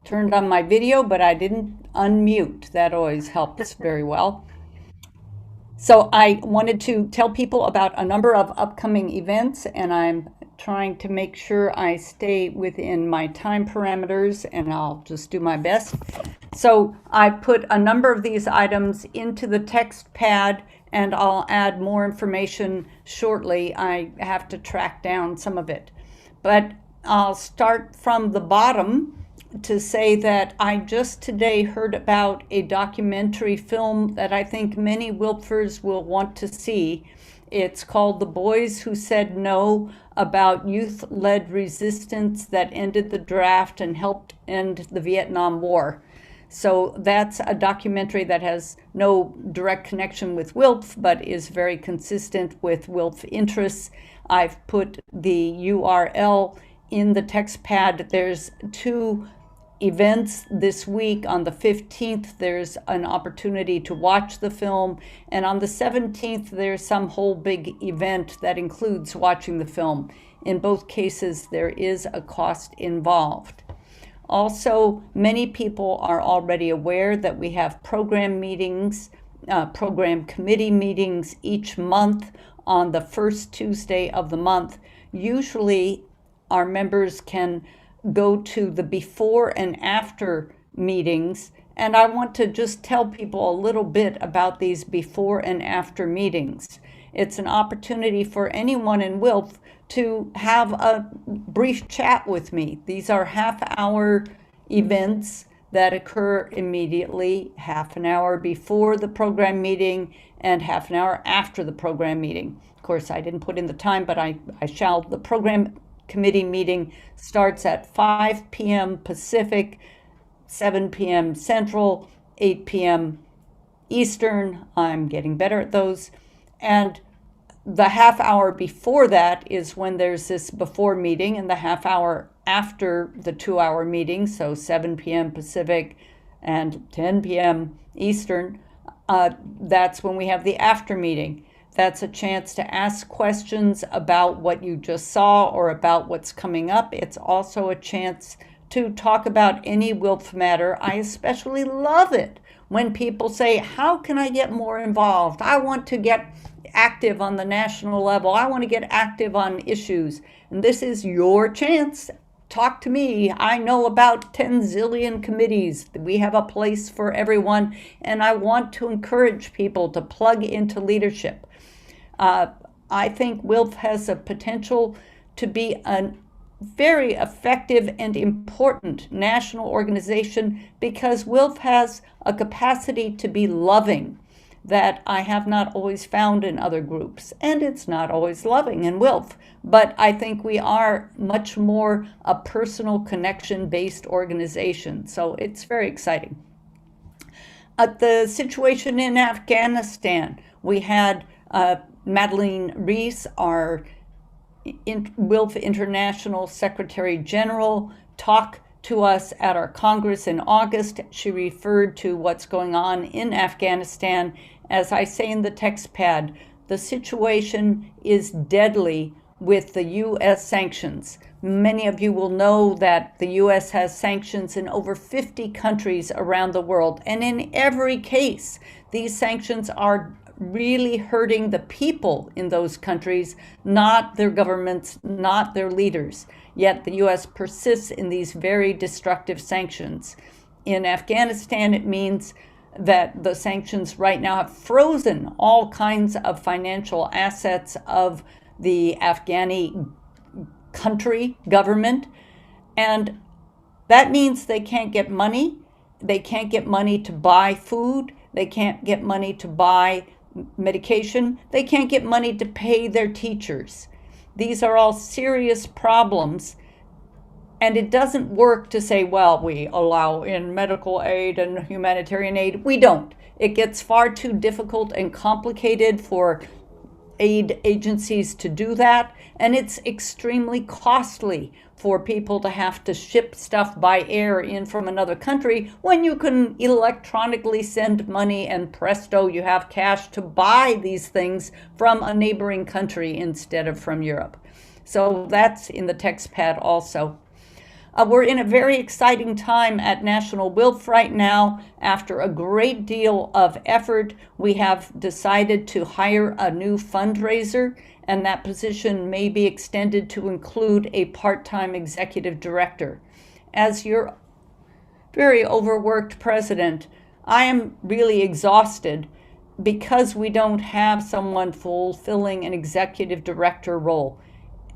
turned on my video, but I didn't unmute. That always helps very well. So I wanted to tell people about a number of upcoming events, and I'm trying to make sure I stay within my time parameters, and I'll just do my best. So I put a number of these items into the text pad, and I'll add more information shortly. I have to track down some of it. But I'll start from the bottom to say that I just today heard about a documentary film that I think many WILPFers will want to see. It's called The Boys Who Said No, about youth-led resistance that ended the draft and helped end the Vietnam War. So that's a documentary that has no direct connection with WILPF, but is very consistent with WILPF interests. I've put the URL in the text pad. There's 2 events this week. On the 15th, there's an opportunity to watch the film. And on the 17th, there's some whole big event that includes watching the film. In both cases, there is a cost involved. Also, many people are already aware that we have program meetings, program committee meetings each month on the first Tuesday of the month. Usually, our members can go to the before and after meetings, and I want to just tell people a little bit about these before and after meetings. It's an opportunity for anyone in WILPF to have a brief chat with me. These are half-hour events that occur immediately, half an hour before the program meeting and half an hour after the program meeting. Of course, I didn't put in the time, but I shall. The program committee meeting starts at 5 p.m. Pacific, 7 p.m. Central, 8 p.m. Eastern. I'm getting better at those. And the half hour before that is when there's this before meeting, and the half hour after the 2-hour meeting, so 7 p.m. Pacific and 10 p.m. Eastern, that's when we have the after meeting. That's a chance to ask questions about what you just saw or about what's coming up. It's also a chance to talk about any WILPF matter. I especially love it when people say, how can I get more involved? I want to get active on the national level. I want to get active on issues. And this is your chance. Talk to me. I know about 10 zillion committees. We have a place for everyone. And I want to encourage people to plug into leadership. I think WILPF has a potential to be a very effective and important national organization because WILPF has a capacity to be loving that I have not always found in other groups. And it's not always loving in WILPF, but I think we are much more a personal connection-based organization. So it's very exciting. The situation in Afghanistan, we had Madeleine Rees, our WILPF International Secretary General, talk to us at our Congress in August. She referred to what's going on in Afghanistan. As I say in the text pad, the situation is deadly with the U.S. sanctions. Many of you will know that the U.S. has sanctions in over 50 countries around the world. And in every case, these sanctions are really hurting the people in those countries, not their governments, not their leaders. Yet the U.S. persists in these very destructive sanctions. In Afghanistan, it means that the sanctions right now have frozen all kinds of financial assets of the Afghani country government. And that means they can't get money. They can't get money to buy food. They can't get money to buy medication. They can't get money to pay their teachers. These are all serious problems. And it doesn't work to say, well, we allow in medical aid and humanitarian aid. We don't. It gets far too difficult and complicated for aid agencies to do that. And it's extremely costly for people to have to ship stuff by air in from another country when you can electronically send money and presto, you have cash to buy these things from a neighboring country instead of from Europe. So that's in the text pad also. We're in a very exciting time at National WILPF right now. After a great deal of effort, we have decided to hire a new fundraiser, and that position may be extended to include a part-time executive director. As your very overworked president, I am really exhausted because we don't have someone fulfilling an executive director role.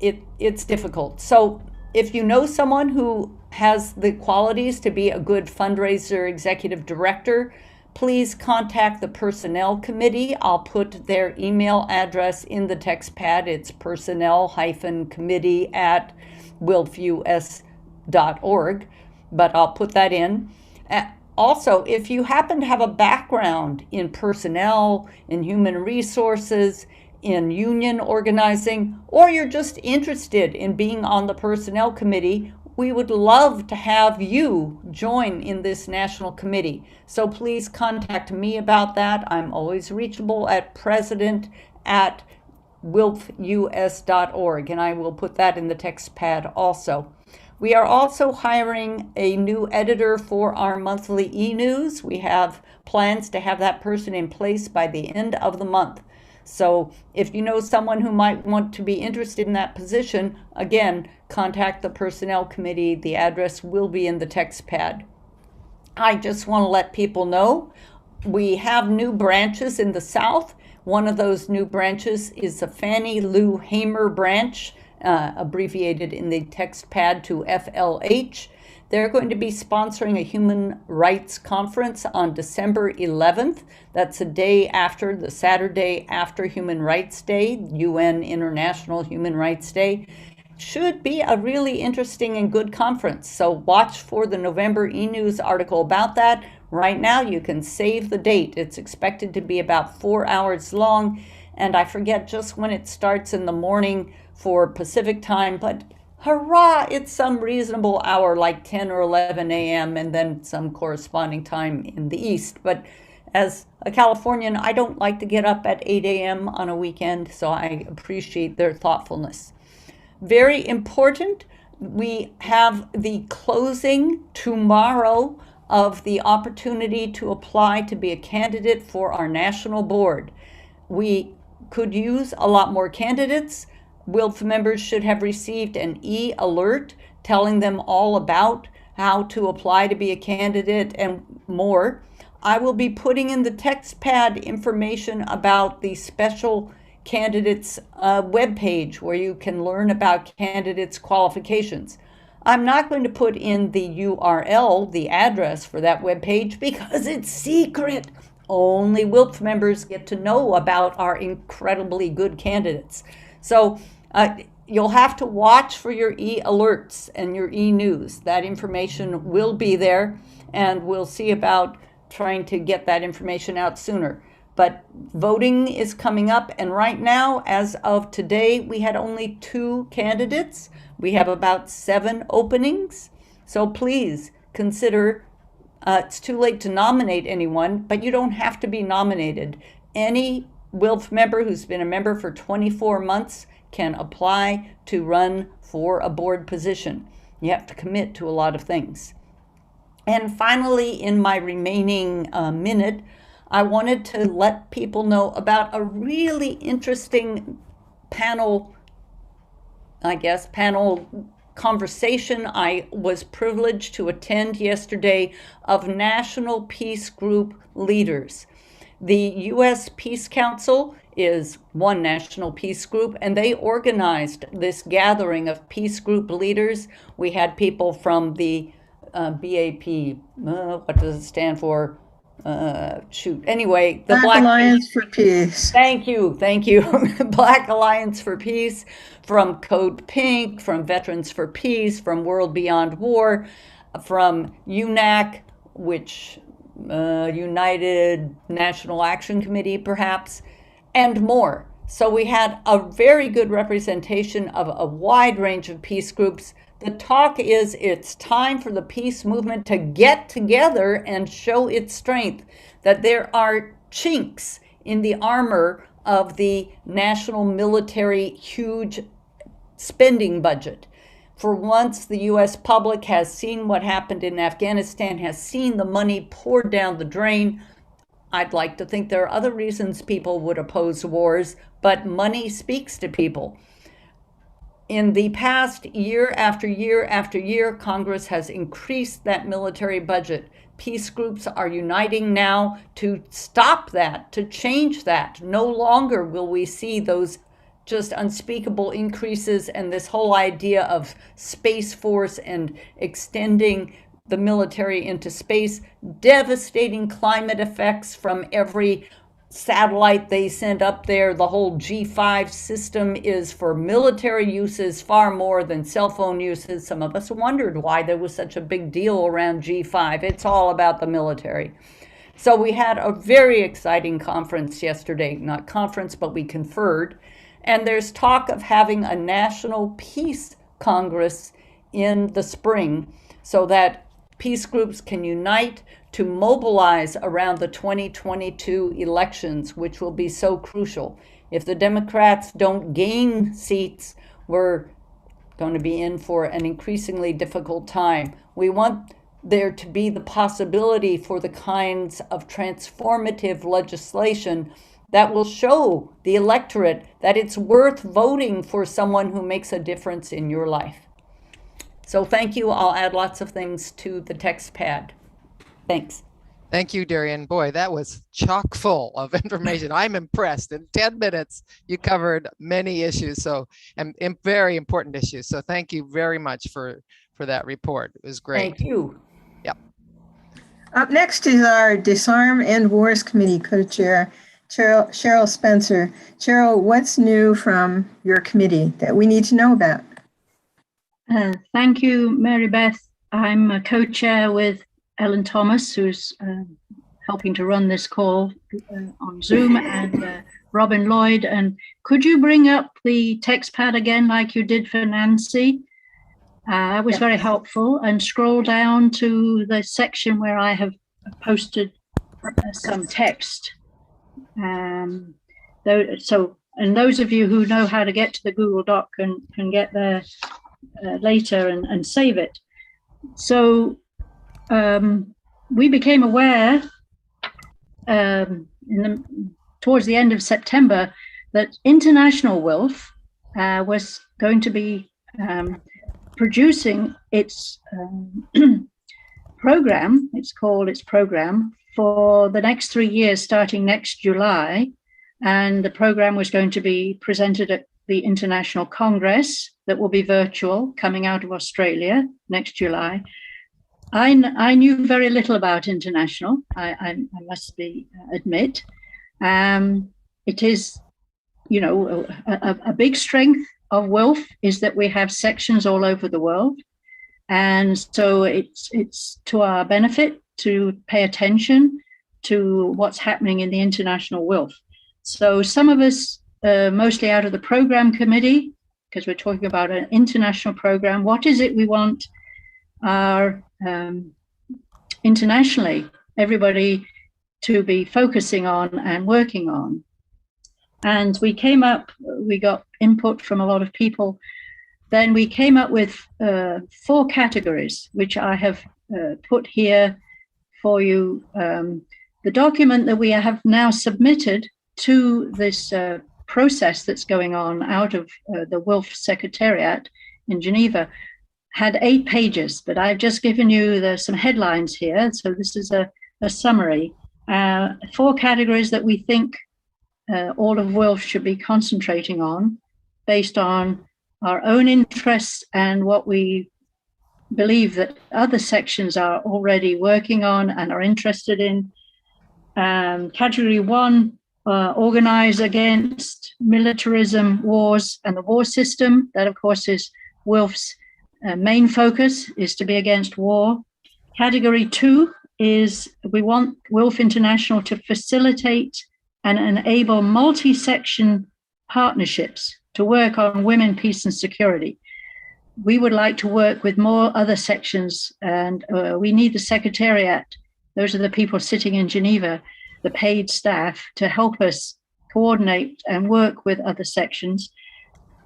It's difficult. So if you know someone who has the qualities to be a good fundraiser executive director, please contact the Personnel Committee. I'll put their email address in the text pad. It's personnel-committee@wilpfus.org, but I'll put that in. Also, if you happen to have a background in personnel, in human resources, in union organizing, or you're just interested in being on the Personnel Committee, we would love to have you join in this national committee. So please contact me about that. I'm always reachable at president@wilpfus.org, and I will put that in the text pad also. We are also hiring a new editor for our monthly e-news. We have plans to have that person in place by the end of the month. So if you know someone who might want to be interested in that position, again, contact the Personnel Committee. The address will be in the text pad. I just want to let people know we have new branches in the South. One of those new branches is the Fannie Lou Hamer branch, abbreviated in the text pad to FLH. They're going to be sponsoring a human rights conference on December 11th. That's a day after, the Saturday after Human Rights Day, UN International Human Rights Day. Should be a really interesting and good conference. So watch for the November e-news article about that. Right now you can save the date. It's expected to be about 4 hours long. And I forget just when it starts in the morning for Pacific time, but hurrah, it's some reasonable hour like 10 or 11 a.m. and then some corresponding time in the East. But as a Californian, I don't like to get up at 8 a.m. on a weekend, so I appreciate their thoughtfulness. Very important, we have the closing tomorrow of the opportunity to apply to be a candidate for our national board. We could use a lot more candidates. WILPF members should have received an e-alert telling them all about how to apply to be a candidate and more. I will be putting in the text pad information about the special candidates webpage where you can learn about candidates' qualifications. I'm not going to put in the URL, the address for that webpage, because it's secret. Only WILPF members get to know about our incredibly good candidates. So you'll have to watch for your e-alerts and your e-news. That information will be there, and we'll see about trying to get that information out sooner. but voting is coming up. And right now, as of today, we had only 2 candidates. We have about 7 openings. So please consider, it's too late to nominate anyone, but you don't have to be nominated. Any WILPF member who's been a member for 24 months can apply to run for a board position. You have to commit to a lot of things. And finally, in my remaining minute, I wanted to let people know about a really interesting panel conversation I was privileged to attend yesterday of National Peace Group leaders. The U.S. Peace Council is one national peace group, and they organized this gathering of peace group leaders. We had people from the BAP, what does it stand for? Anyway, the Black Alliance for Peace. Thank you. Black Alliance for Peace, from Code Pink, from Veterans for Peace, from World Beyond War, from UNAC, which United National Action Committee, perhaps, and more. So we had a very good representation of a wide range of peace groups. The talk is, it's time for the peace movement to get together and show its strength, that there are chinks in the armor of the national military huge spending budget. For once, the U.S. public has seen what happened in Afghanistan, has seen the money poured down the drain. I'd like to think there are other reasons people would oppose wars, but money speaks to people. In the past, year after year after year, Congress has increased that military budget. Peace groups are uniting now to stop that, to change that. No longer will we see those just unspeakable increases and this whole idea of Space Force and extending the military into space, devastating climate effects from every satellite they send up there. The whole G5 system is for military uses far more than cell phone uses. Some of us wondered why there was such a big deal around G5. It's all about the military. So we had a very exciting conference yesterday, not conference, but we conferred. And there's talk of having a National Peace Congress in the spring so that peace groups can unite to mobilize around the 2022 elections, which will be so crucial. If the Democrats don't gain seats, we're going to be in for an increasingly difficult time. We want there to be the possibility for the kinds of transformative legislation that will show the electorate that it's worth voting for someone who makes a difference in your life. So thank you. I'll add lots of things to the Textpad. Thanks. Thank you, Darian. Boy, that was chock full of information. I'm impressed. In 10 minutes, you covered many issues, and very important issues. So thank you very much for that report. It was great. Thank you. Yep. Up next is our Disarm and Wars Committee co-chair, Cheryl Spencer. Cheryl, what's new from your committee that we need to know about? Thank you, Mary Beth. I'm a co-chair with Ellen Thomas, who's helping to run this call on Zoom, and Robin Lloyd. And could you bring up the Textpad again like you did for Nancy? That was very helpful. And scroll down to the section where I have posted some text. And those of you who know how to get to the Google Doc can get there later and save it. So we became aware towards the end of September that International WILPF was going to be producing its program. It's called its program for the next 3 years, starting next July. And the program was going to be presented at the International Congress that will be virtual, coming out of Australia next July. I knew very little about international, I must admit. It is, a big strength of WILPF is that we have sections all over the world. And so it's to our benefit to pay attention to what's happening in the International WILPF. So some of us, mostly out of the program committee, because we're talking about an international program, what is it we want our internationally, everybody to be focusing on and working on. And we got input from a lot of people. Then we came up with 4 categories, which I have put here for you. The document that we have now submitted to this process that's going on out of the WILPF Secretariat in Geneva had 8 pages, but I've just given you some headlines here. So this is a summary. 4 categories that we think all of WILPF should be concentrating on based on our own interests and what we believe that other sections are already working on and are interested in. Category 1, organize against militarism, wars, and the war system. That, of course, is WILPF's main focus, is to be against war. Category 2 is we want WILPF International to facilitate and enable multi-section partnerships to work on women, peace, and security. We would like to work with more other sections, and we need the Secretariat. Those are the people sitting in Geneva, the paid staff, to help us coordinate and work with other sections.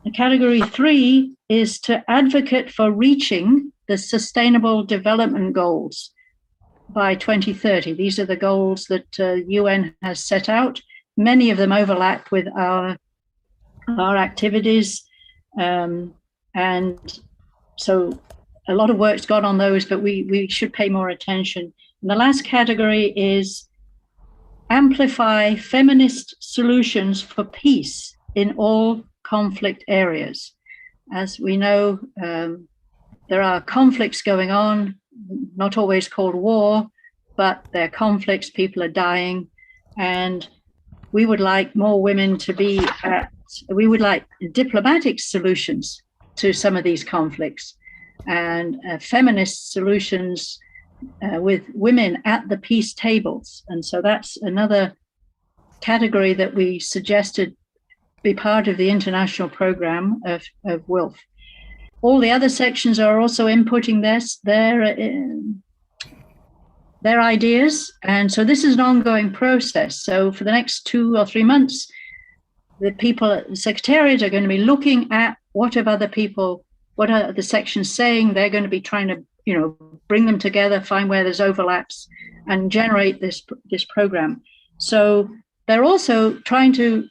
And category 3 is to advocate for reaching the Sustainable Development Goals by 2030. These are the goals that UN has set out. Many of them overlap with our activities. And so a lot of work's gone on those, but we should pay more attention. And the last category is amplify feminist solutions for peace in all conflict areas. As we know, there are conflicts going on, not always called war, but they're conflicts, people are dying, and we would like more women to be we would like diplomatic solutions to some of these conflicts and feminist solutions with women at the peace tables. And so that's another category that we suggested be part of the international program of WILPF. All the other sections are also inputting their ideas. And so this is an ongoing process. So for the next 2 or 3 months, the people at the Secretariat are going to be looking at what are the sections saying. They're going to be trying to, bring them together, find where there's overlaps, and generate this program. So they're also trying to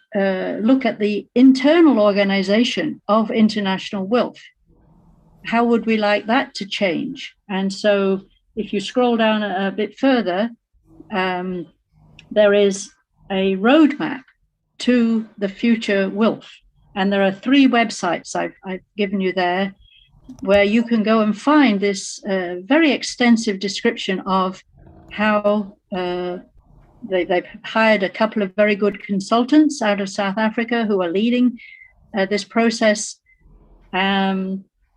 look at the internal organization of International WILPF. How would we like that to change? And so if you scroll down a bit further, there is a roadmap to the future WILPF. And there are 3 websites I've given you there where you can go and find this very extensive description of how they've hired a couple of very good consultants out of South Africa who are leading this process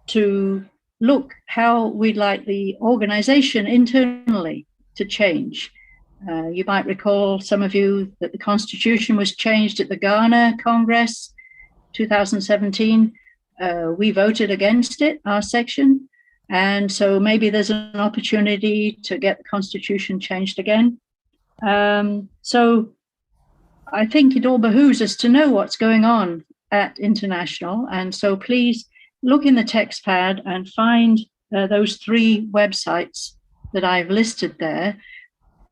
to look how we'd like the organization internally to change. You might recall, some of you, that the Constitution was changed at the Ghana Congress 2017. We voted against it, our section. And so maybe there's an opportunity to get the Constitution changed again. So I think it all behooves us to know what's going on at International. And so please look in the Textpad and find those 3 websites that I've listed there.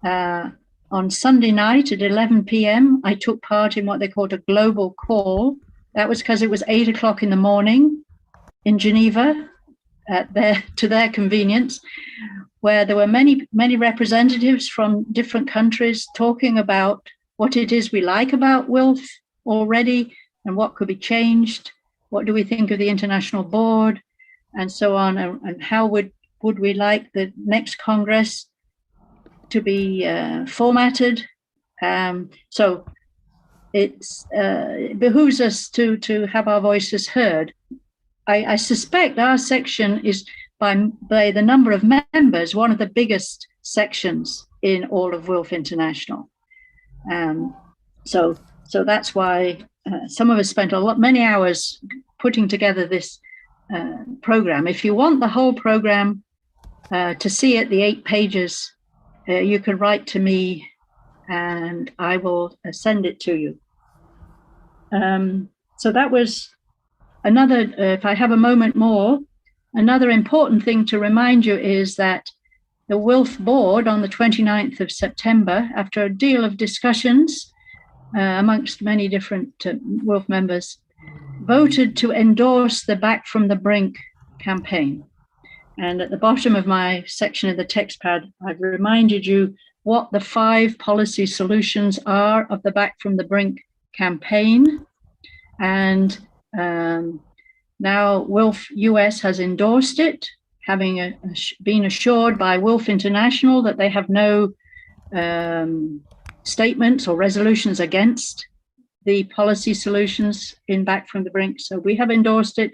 On Sunday night at 11 p.m., I took part in what they called a global call. That was because it was 8 o'clock in the morning in Geneva, to their convenience, where there were many representatives from different countries talking about what it is we like about WILPF already and what could be changed. What do we think of the International Board, and so on, and how would we like the next Congress to be formatted? So it behooves us to have our voices heard. I suspect our section is, by the number of members, one of the biggest sections in all of WILPF International. So that's why some of us spent many hours putting together this program. If you want the whole program to see it, the 8 pages, you can write to me and I will send it to you. So that was another, if I have a moment more, another important thing to remind you is that the WILPF board on the 29th of September, after a deal of discussions amongst many different WILPF members, voted to endorse the Back from the Brink campaign. And at the bottom of my section of the Textpad, I've reminded you what the 5 policy solutions are of the Back from the Brink campaign. And now WILPF US has endorsed it, having been assured by WILPF International that they have no statements or resolutions against the policy solutions in Back from the Brink. So we have endorsed it.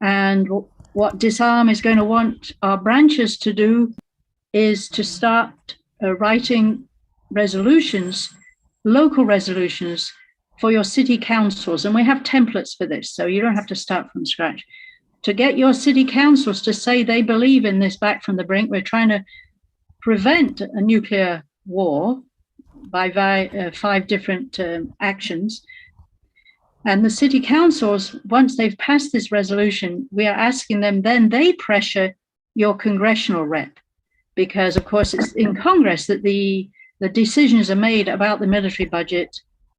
And what DISARM is going to want our branches to do is to start writing resolutions, local resolutions for your city councils. And we have templates for this, so you don't have to start from scratch. To get your city councils to say they believe in this Back from the Brink, we're trying to prevent a nuclear war by 5 different actions. And the city councils, once they've passed this resolution, we are asking them, then they pressure your congressional rep, because of course it's in Congress that the decisions are made about the military budget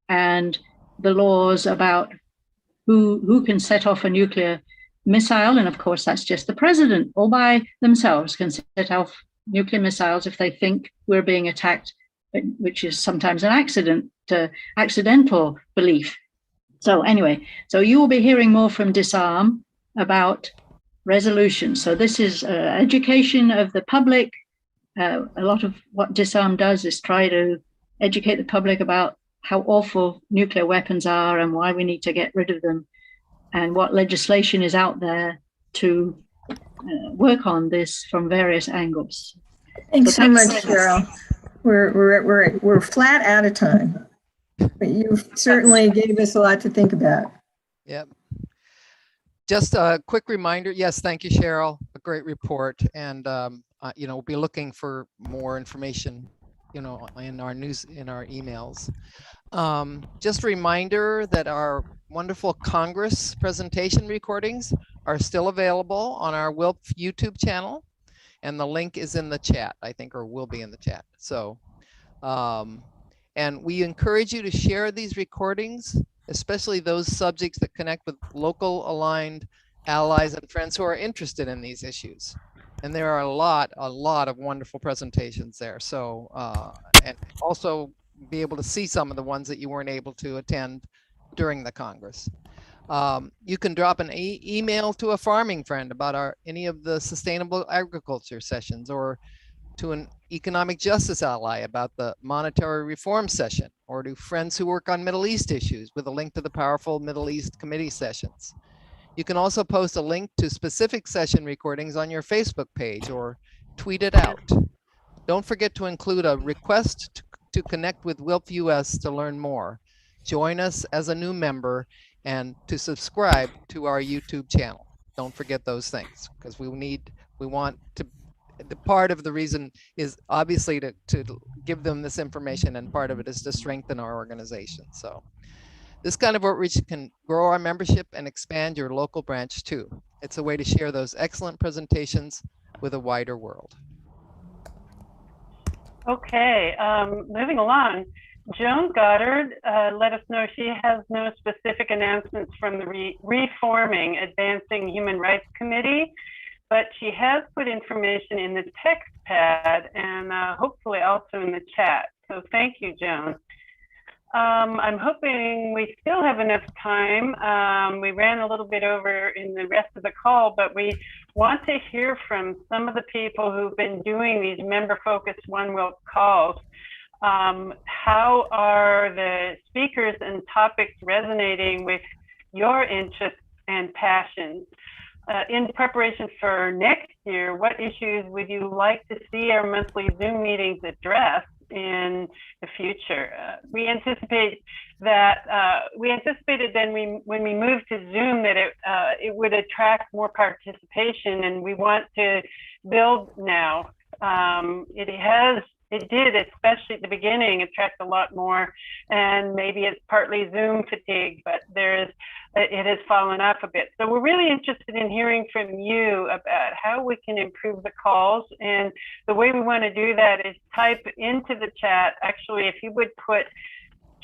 and the laws about who can set off a nuclear missile. And of course, that's just the president all by themselves can set off nuclear missiles if they think we're being attacked, which is sometimes an accidental belief. So anyway, so you will be hearing more from DISARM about resolutions. So this is education of the public. A lot of what DISARM does is try to educate the public about how awful nuclear weapons are and why we need to get rid of them, and what legislation is out there to work on this from various angles. Thanks so much, Cheryl. We're flat out of time, but you certainly gave us a lot to think about. Yep. Just a quick reminder. Yes, thank you, Cheryl. A great report, and we'll be looking for more information, in our emails. Just a reminder that our wonderful Congress presentation recordings are still available on our WILPF YouTube channel, and the link is in the chat, I think, or will be in the chat. So, and we encourage you to share these recordings, especially those subjects that connect with local aligned allies and friends who are interested in these issues. And there are a lot of wonderful presentations there. So, and also be able to see some of the ones that you weren't able to attend during the Congress. You can drop an email to a farming friend about any of the sustainable agriculture sessions, or to an economic justice ally about the monetary reform session, or to friends who work on Middle East issues with a link to the powerful Middle East committee sessions. You can also post a link to specific session recordings on your Facebook page or tweet it out. Don't forget to include a request to connect with WILPF US to learn more. Join us as a new member and to subscribe to our YouTube channel. Don't forget those things, because we want to, the part of the reason is obviously to give them this information, and part of it is to strengthen our organization. So this kind of outreach can grow our membership and expand your local branch too. It's a way to share those excellent presentations with a wider world. Okay, moving along. Joan Goddard let us know she has no specific announcements from the Reforming Advancing Human Rights Committee, but she has put information in the Textpad and hopefully also in the chat. So thank you, Joan. I'm hoping we still have enough time. We ran a little bit over in the rest of the call, but we want to hear from some of the people who've been doing these member-focused One WILPF calls. How are the speakers and topics resonating with your interests and passions? in preparation for next year, what issues would you like to see our monthly Zoom meetings address in the future? We anticipated then when we moved to Zoom that it would attract more participation, and we want to build now. It did, especially at the beginning, attract a lot more, and maybe it's partly Zoom fatigue, but it has fallen off a bit. So we're really interested in hearing from you about how we can improve the calls, and the way we want to do that is type into the chat. Actually, if you would put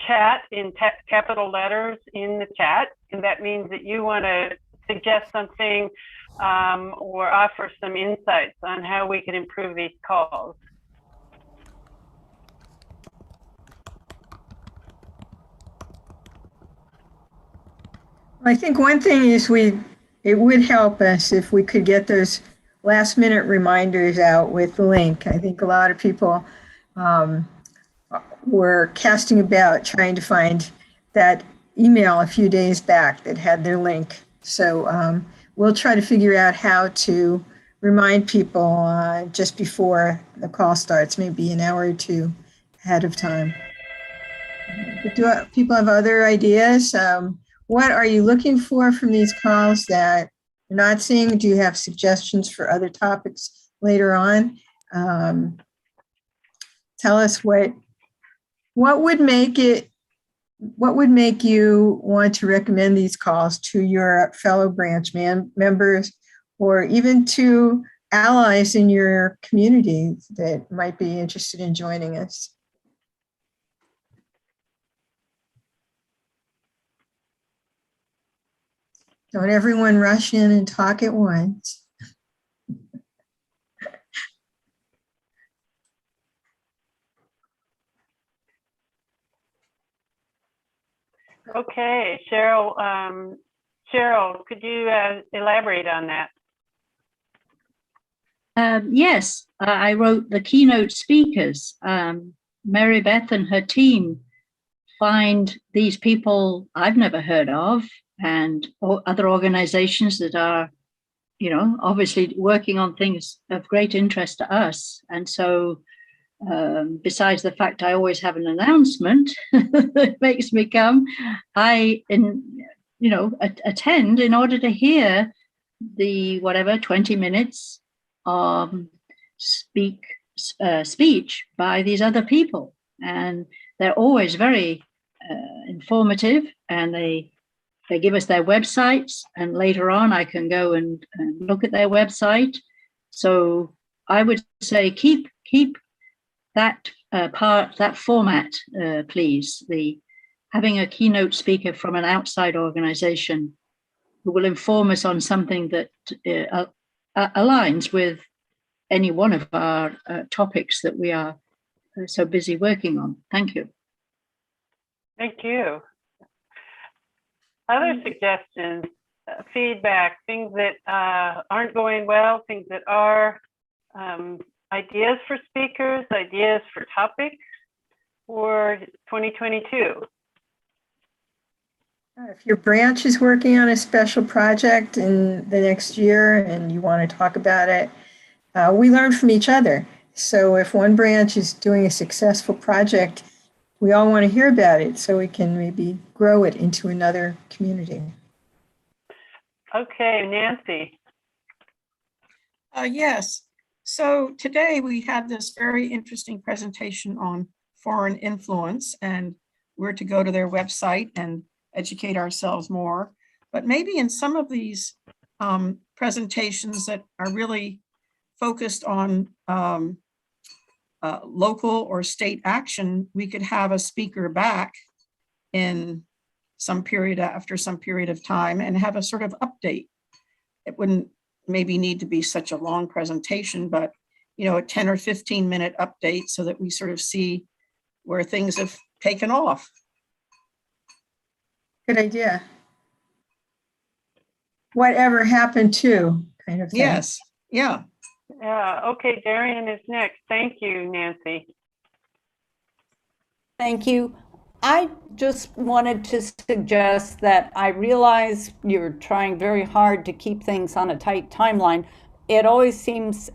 chat in capital letters in the chat, and that means that you want to suggest something or offer some insights on how we can improve these calls. I think one thing is it would help us if we could get those last minute reminders out with the link. I think a lot of people were casting about trying to find that email a few days back that had their link. So we'll try to figure out how to remind people just before the call starts, maybe an hour or two ahead of time. But do people have other ideas? What are you looking for from these calls that you're not seeing? Do you have suggestions for other topics later on? Tell us what would make you want to recommend these calls to your fellow branch members, or even to allies in your community that might be interested in joining us? Don't everyone rush in and talk at once. Okay, Cheryl, could you elaborate on that? Yes, I wrote the keynote speakers. Mary Beth and her team find these people I've never heard of, and other organizations that are, obviously working on things of great interest to us. And so besides the fact I always have an announcement that makes me come, I attend in order to hear the 20 minutes speech by these other people. And they're always very informative, and they give us their websites, and later on I can go and look at their website. So I would say keep that that format, please. Having a keynote speaker from an outside organization who will inform us on something that aligns with any one of our topics that we are so busy working on. Thank you. Thank you. Other suggestions, feedback, things that aren't going well, things that are, ideas for speakers, ideas for topics for 2022. If your branch is working on a special project in the next year and you want to talk about it, we learn from each other. So if one branch is doing a successful project, we all want to hear about it so we can maybe grow it into another community. Okay, Nancy. Yes. So today we had this very interesting presentation on foreign influence, and we're to go to their website and educate ourselves more. But maybe in some of these presentations that are really focused on local or state action, we could have a speaker back in some period after some period of time and have a sort of update. It wouldn't maybe need to be such a long presentation, but a 10 or 15 minute update so that we sort of see where things have taken off. Good idea. Whatever happened to kind of thing. Yes. Yeah. Okay, Darian is next. Thank you, Nancy. Thank you. I just wanted to suggest that I realize you're trying very hard to keep things on a tight timeline. It always seems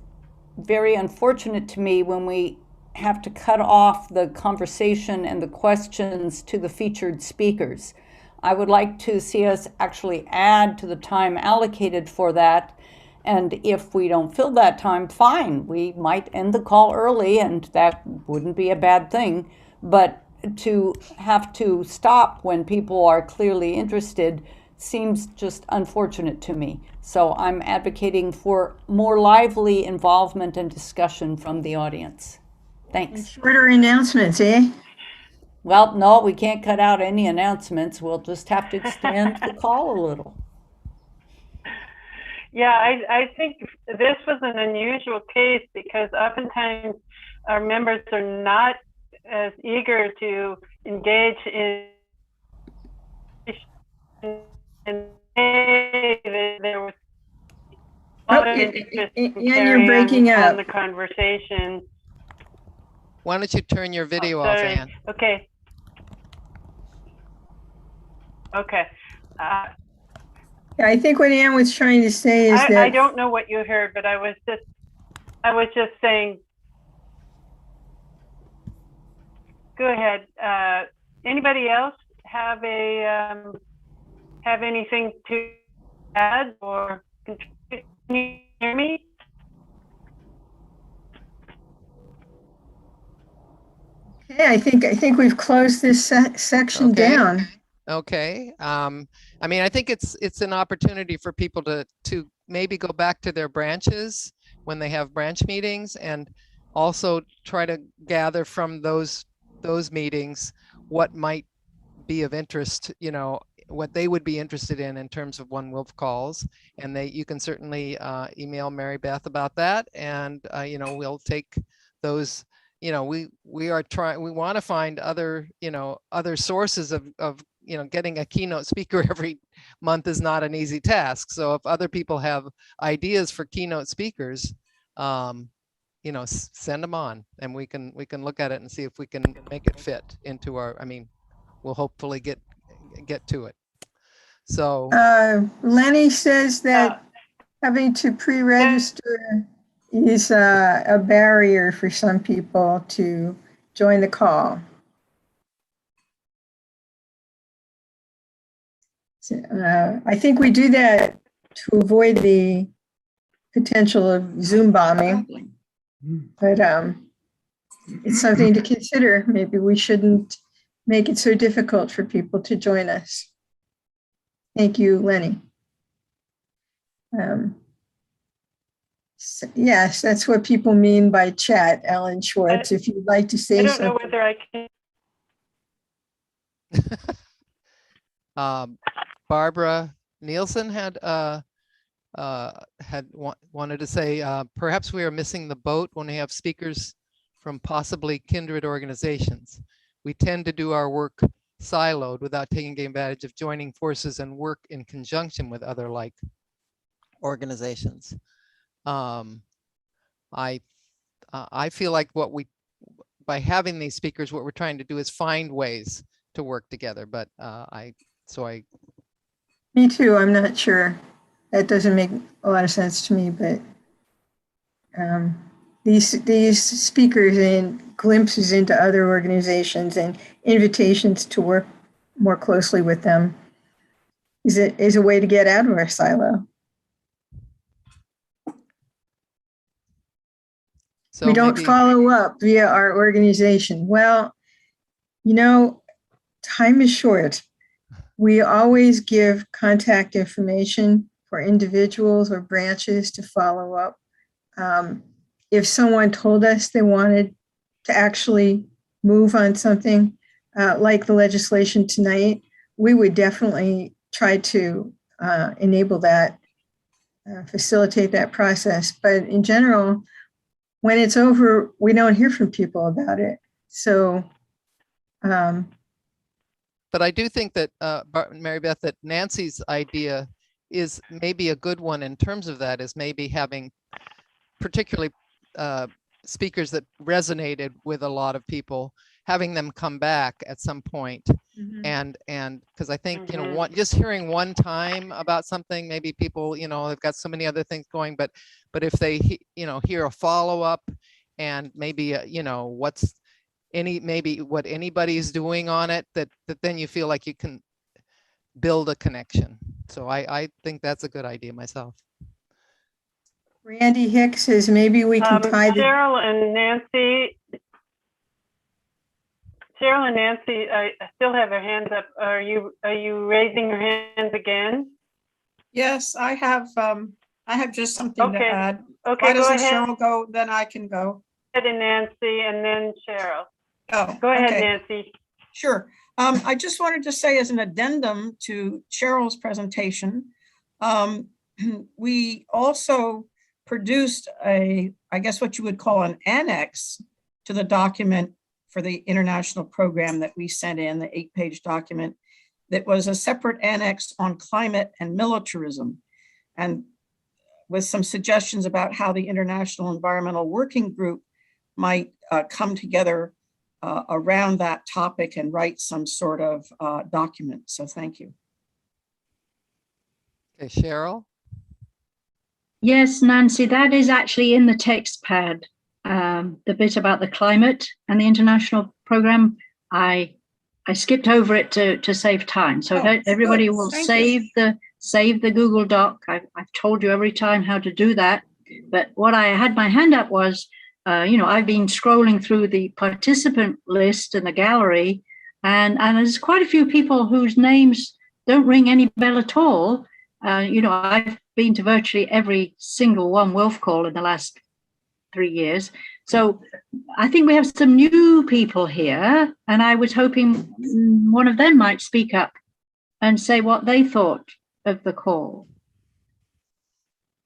very unfortunate to me when we have to cut off the conversation and the questions to the featured speakers. I would like to see us actually add to the time allocated for that. And if we don't fill that time, fine, we might end the call early, and that wouldn't be a bad thing. But to have to stop when people are clearly interested seems just unfortunate to me. So I'm advocating for more lively involvement and discussion from the audience. Thanks. Shorter announcements, eh? Well, no, we can't cut out any announcements. We'll just have to extend the call a little. Yeah, I think this was an unusual case because oftentimes our members are not as eager to engage in there was a lot of interest in you're breaking on up. the conversation. Why don't you turn your video off, Sorry. Ann? Okay. Okay. I think what Ann was trying to say is that I don't know what you heard, but I was just saying. Go ahead. Anybody else have anything to add or contribute? Can you hear me? Okay, I think we've closed this section Okay. down. Okay. I mean, I think it's an opportunity for people to maybe go back to their branches when they have branch meetings, and also try to gather from those meetings what might be of interest, you know, what they would be interested in terms of One WILPF calls. And you can certainly email Mary Beth about that, and you know, we'll take those. You know, we want to find other, you know, other sources of, you know, getting a keynote speaker every month is not an easy task. So if other people have ideas for keynote speakers, you know, send them on, and we can look at it and see if we can make it fit into our, I mean, we'll hopefully get to it. So Lenny says that having to pre-register is a barrier for some people to join the call. So, I think we do that to avoid the potential of Zoom bombing, but it's something to consider. Maybe we shouldn't make it so difficult for people to join us. Thank you, Lenny. So, yes, that's what people mean by chat, Ellen Schwartz. If you'd like to say something. I don't know whether I can. Barbara Nielsen had wanted to say, perhaps we are missing the boat when we have speakers from possibly kindred organizations. We tend to do our work siloed without taking advantage of joining forces and work in conjunction with other like organizations. I feel like by having these speakers, what we're trying to do is find ways to work together. But Me too. I'm not sure. That doesn't make a lot of sense to me. But these speakers and glimpses into other organizations and invitations to work more closely with them is a way to get out of our silo. So we don't follow up via our organization. Well, you know, time is short. We always give contact information for individuals or branches to follow up. If someone told us they wanted to actually move on something like the legislation tonight, we would definitely try to enable that, facilitate that process. But in general, when it's over, we don't hear from people about it. So, but I do think that, Mary Beth, that Nancy's idea is maybe a good one in terms of that, is maybe having particularly speakers that resonated with a lot of people, having them come back at some point. Mhm. And because I think, you know, just hearing one time about something, maybe people, you know, they've got so many other things going, but if they, you know, hear a follow-up and maybe, you know, maybe what anybody's doing on it, that then you feel like you can build a connection. So I think that's a good idea myself. Randy Hicks says maybe we can tie the. Cheryl and Nancy, I still have their hands up. Are you raising your hands again? Yes, I have just something to add. Okay, Why go doesn't ahead. Cheryl go? Then I can go. Go ahead, Nancy, and then Cheryl. Oh, go ahead, okay. Nancy. Sure. I just wanted to say as an addendum to Cheryl's presentation, we also produced I guess what you would call an annex to the document for the international program that we sent in, the 8-page document that was a separate annex on climate and militarism, and with some suggestions about how the International Environmental Working Group might come together around that topic and write some sort of document. So thank you. Okay, Cheryl? Yes, Nancy, that is actually in the Textpad. The bit about the climate and the international program, I skipped over it to save time. So everybody will save the Google Doc. I've told you every time how to do that. But what I had my hand up was, you know, I've been scrolling through the participant list in the gallery, and there's quite a few people whose names don't ring any bell at all. You know, I've been to virtually every single One WILPF call in the last 3 years. So I think we have some new people here, and I was hoping one of them might speak up and say what they thought of the call.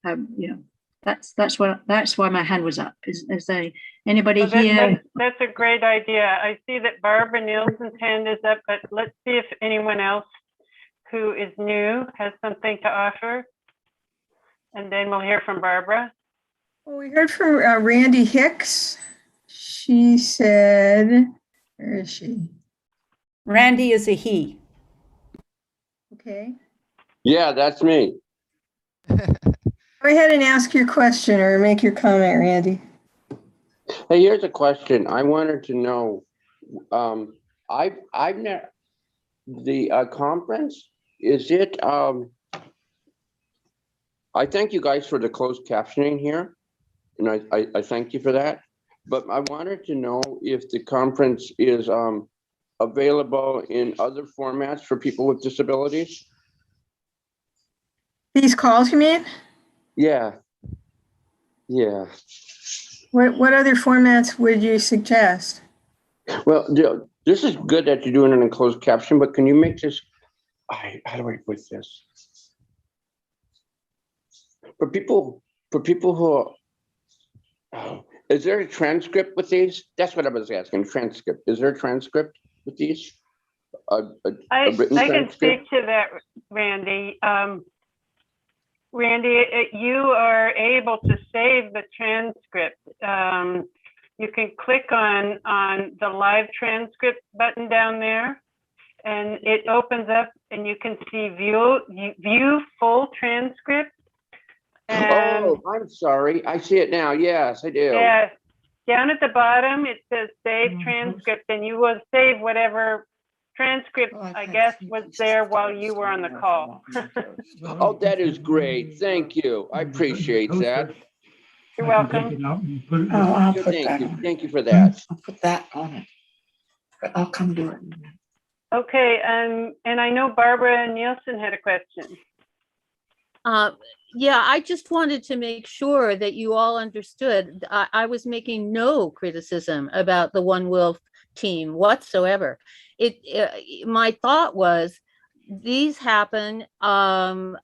You know, that's why my hand was up. Is there anybody here? That's a great idea. I see that Barbara Nielsen's hand is up, but let's see if anyone else who is new has something to offer, and then we'll hear from Barbara. Well, we heard from Randy Hicks. She said, where is she? Randy is a he. Okay. Yeah, that's me. Go ahead and ask your question or make your comment, Randy. Hey, here's a question. I wanted to know, I've never, the conference, is it, I thank you guys for the closed captioning here, and I thank you for that. But I wanted to know if the conference is available in other formats for people with disabilities. These calls, you mean? Yeah. Yeah. What other formats would you suggest? Well, this is good that you're doing it in closed caption, but can you make this, how do I put this? For people who are, is there a transcript with these? That's what I was asking, transcript. Is there a transcript with these? I can speak to that, Randy. Randy, you are able to save the transcript. You can click on the live transcript button down there, and it opens up and you can see view full transcript. And oh, I'm sorry. I see it now. Yes, I do. Yeah, down at the bottom, it says save transcript, and you will save whatever transcript, I guess, was there while you were on the call. Oh, that is great. Thank you. I appreciate that. You're welcome. Oh, I'll put that on. Thank you for that. I'll put that on it. But I'll come do it. Okay, and I know Barbara Nielsen had a question. Yeah, I just wanted to make sure that you all understood. I was making no criticism about the One WILPF team whatsoever. My thought was these happen, and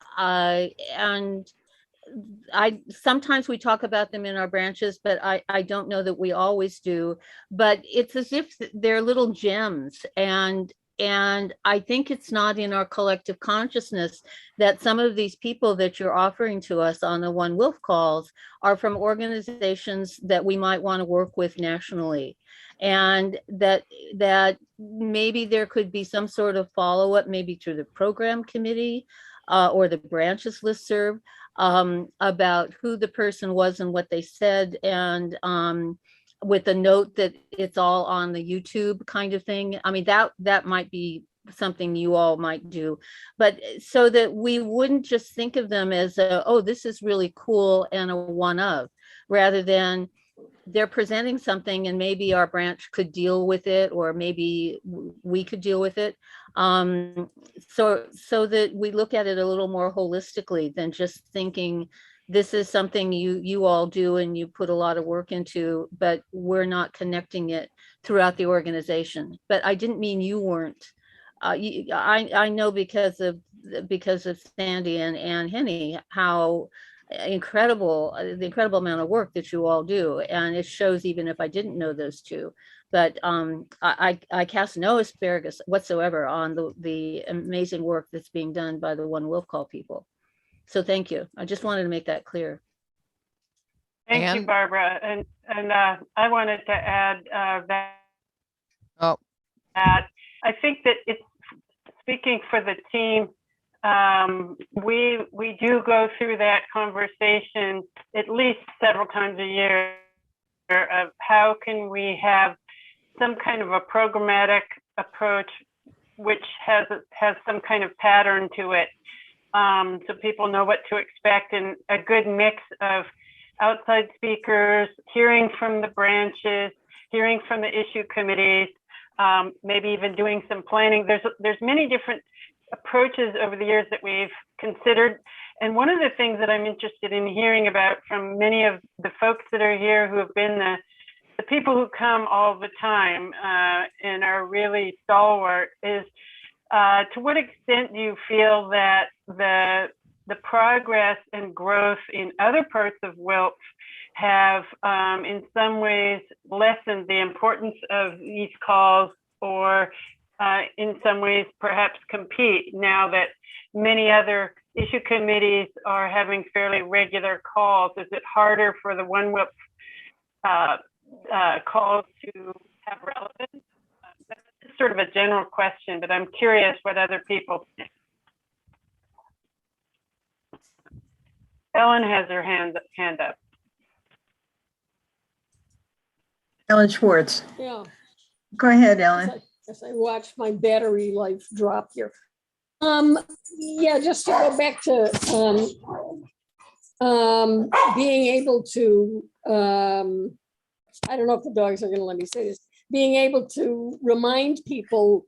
sometimes we talk about them in our branches, but I don't know that we always do. But it's as if they're little gems, and And I think it's not in our collective consciousness that some of these people that you're offering to us on the One WILPF calls are from organizations that we might want to work with nationally. And that maybe there could be some sort of follow-up, maybe through the program committee or the branches listserv, about who the person was and what they said, and with a note that it's all on the YouTube kind of thing. I mean, that might be something you all might do, but so that we wouldn't just think of them as oh, this is really cool and a one of, rather than they're presenting something and maybe our branch could deal with it, or maybe we could deal with it. So that we look at it a little more holistically than just thinking this is something you all do and you put a lot of work into, but we're not connecting it throughout the organization. But I didn't mean you weren't. I know because of Sandy and Henny how the incredible amount of work that you all do, and it shows even if I didn't know those two. But I cast no asparagus whatsoever on the amazing work that's being done by the One WILPF call people. So thank you. I just wanted to make that clear. Thank you, Barbara. And I wanted to add that I think that it's speaking for the team. We do go through that conversation at least several times a year of how can we have some kind of a programmatic approach which has some kind of pattern to it, so people know what to expect, and a good mix of outside speakers, hearing from the branches, hearing from the issue committees, maybe even doing some planning. There's many different approaches over the years that we've considered. And one of the things that I'm interested in hearing about from many of the folks that are here who have been the people who come all the time and are really stalwart is to what extent do you feel that the progress and growth in other parts of WILPF have in some ways lessened the importance of these calls, or in some ways perhaps compete now that many other issue committees are having fairly regular calls? Is it harder for the One WILPF calls to have relevance? That's sort of a general question, but I'm curious what other people think. Ellen has her hand up. Ellen Schwartz. Yeah. Go ahead, Ellen. As I watch my battery life drop here. Yeah, just to go back to being able to, I don't know if the dogs are going to let me say this, being able to remind people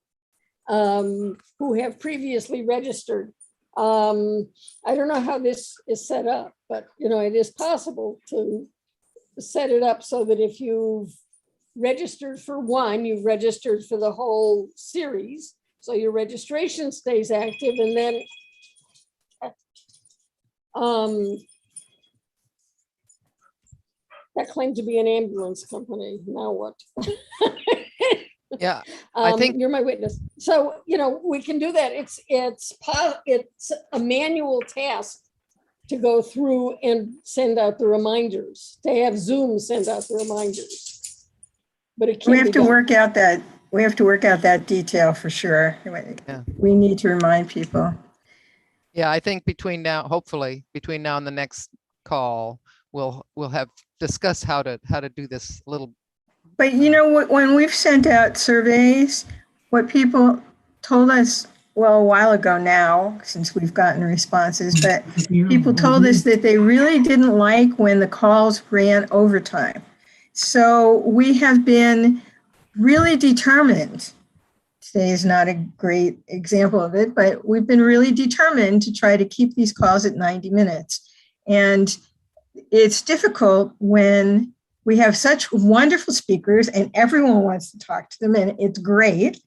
who have previously registered. I don't know how this is set up, but it is possible to set it up so that if you've registered for one, you've registered for the whole series, so your registration stays active, and then that claimed to be an ambulance company. Now what? Yeah, I think you're my witness. So we can do that. It's a manual task to go through and send out the reminders. To have Zoom send out the reminders, but it can't. We have to work out that. We have to work out that detail for sure. Yeah. We need to remind people. Yeah, I think between now, hopefully between now and the next call, we'll have discussed how to do this a little. But when we've sent out surveys, what people told us, well, a while ago now, since we've gotten responses, but people told us that they really didn't like when the calls ran overtime. So we have been really determined. Today is not a great example of it, but we've been really determined to try to keep these calls at 90 minutes. And it's difficult when we have such wonderful speakers and everyone wants to talk to them, and it's great.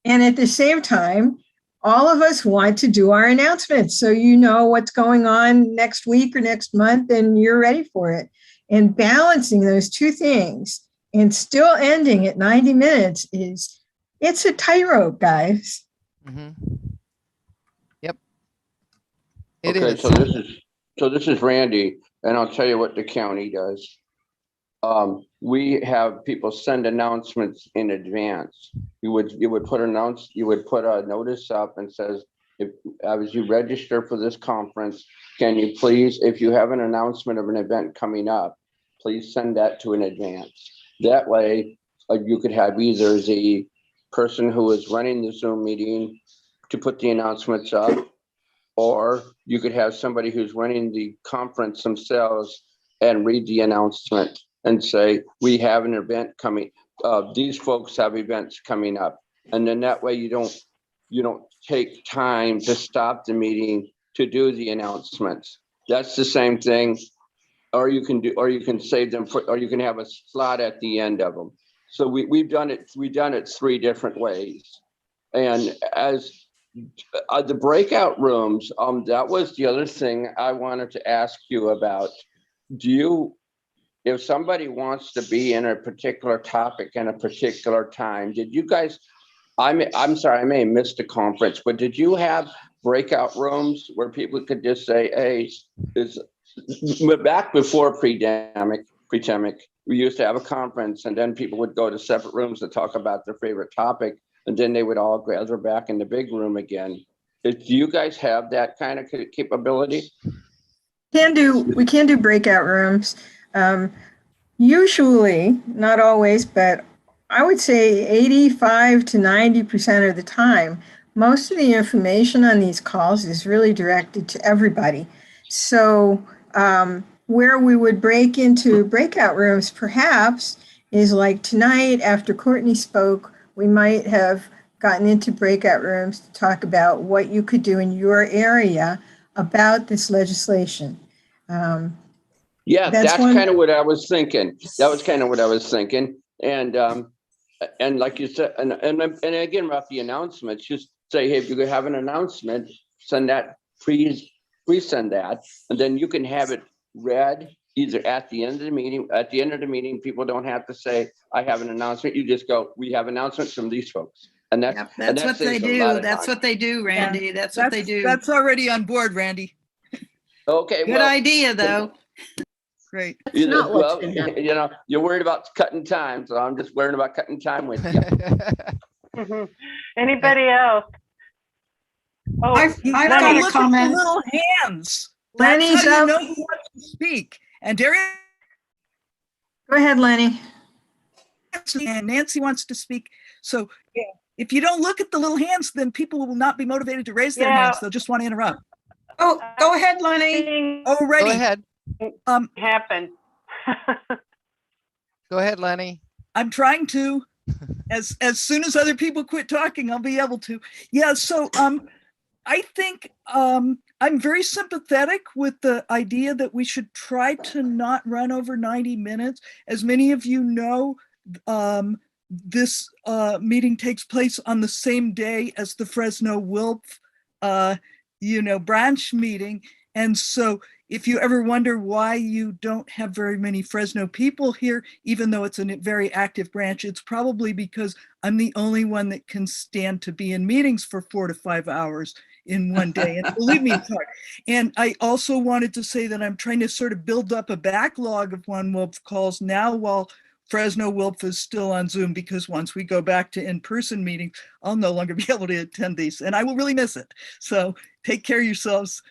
And at the same time, all of us want to do our announcements. So you know what's going on next week or next month, and you're ready for it. And balancing those two things and still ending at 90 minutes is It's a tightrope, guys. Yep. Okay, so this is Randy, and I'll tell you what the county does. We have people send announcements in advance. You would put a notice up and says, as you register for this conference, can you please, if you have an announcement of an event coming up, please send that to in advance. That way, you could have either the person who is running the Zoom meeting to put the announcements up, or you could have somebody who's running the conference themselves and read the announcement and say, we have an event coming. These folks have events coming up. And then that way you don't take time to stop the meeting to do the announcements. That's the same thing. Or you can save them or you can have a slot at the end of them. So we've done it 3 different ways. And as the breakout rooms, that was the other thing I wanted to ask you about. If somebody wants to be in a particular topic in a particular time, did you guys, I'm sorry, I may have missed the conference, but did you have breakout rooms where people could just say, hey, back before pre-demic, we used to have a conference and then people would go to separate rooms to talk about their favorite topic, and then they would all gather back in the big room again. Do you guys have that kind of capability? We can do breakout rooms. Usually, not always, but I would say 85 to 90% of the time, most of the information on these calls is really directed to everybody. So where we would break into breakout rooms perhaps is like tonight after Courtney spoke, we might have gotten into breakout rooms to talk about what you could do in your area about this legislation. Yeah, that's kind of what I was thinking. And like you said, and again, about the announcements, just say, hey, if you have an announcement, send that, please send that. And then you can have it read either at the end of the meeting. At the end of the meeting, people don't have to say, I have an announcement. You just go, we have announcements from these folks. And that's what they do. That's what they do, Randy. Yeah. That's what they do. That's already on board, Randy. Okay. Good idea, though. Great. Well, you're worried about cutting time, so I'm just worried about cutting time with you. Anybody else? Oh, I've got a comment. Little hands. Lenny's up. You know who wants to speak. And Darian. Go ahead, Lenny. And Nancy wants to speak. So if you don't look at the little hands, then people will not be motivated to raise their hands. They'll just want to interrupt. Oh, go ahead, Lenny. Oh, ready. Go ahead. Happened. Go ahead, Lenny. I'm trying to. As soon as other people quit talking, I'll be able to. Yeah, so I think I'm very sympathetic with the idea that we should try to not run over 90 minutes. As many of you know, this meeting takes place on the same day as the Fresno WILPF branch meeting. And so if you ever wonder why you don't have very many Fresno people here, even though it's a very active branch, it's probably because I'm the only one that can stand to be in meetings for 4 to 5 hours in one day. And believe me, it's hard. And I also wanted to say that I'm trying to sort of build up a backlog of ONE WILPF calls now while Fresno WILPF is still on Zoom, because once we go back to in-person meetings, I'll no longer be able to attend these, and I will really miss it. So take care of yourselves.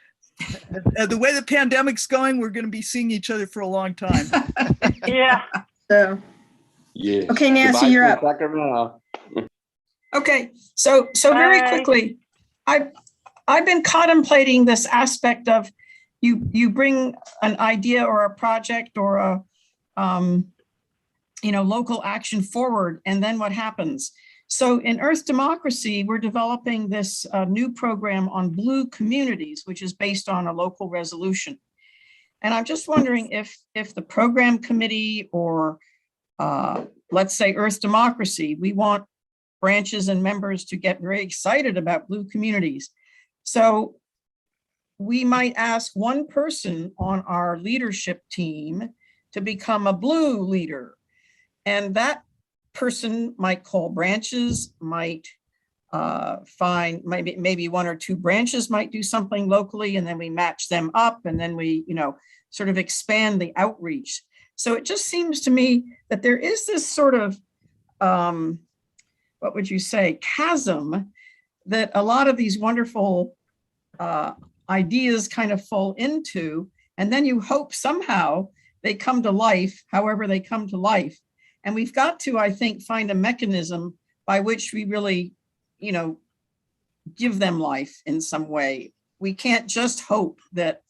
The way the pandemic's going, we're going to be seeing each other for a long time. Yeah. So. Yeah. Okay, Nancy, you're up. Okay, so very quickly, I've been contemplating this aspect of you bring an idea or a project or a local action forward, and then what happens? So in Earth Democracy, we're developing this new program on blue communities, which is based on a local resolution. And I'm just wondering if the program committee or let's say Earth Democracy, we want branches and members to get very excited about blue communities. So we might ask one person on our leadership team to become a blue leader. And that person might call branches, might find maybe one or two branches might do something locally, and then we match them up, and then we, sort of expand the outreach. So it just seems to me that there is this sort of, what would you say, chasm that a lot of these wonderful ideas kind of fall into, and then you hope somehow they come to life, however they come to life. And we've got to, I think, find a mechanism by which we really, give them life in some way. We can't just hope that,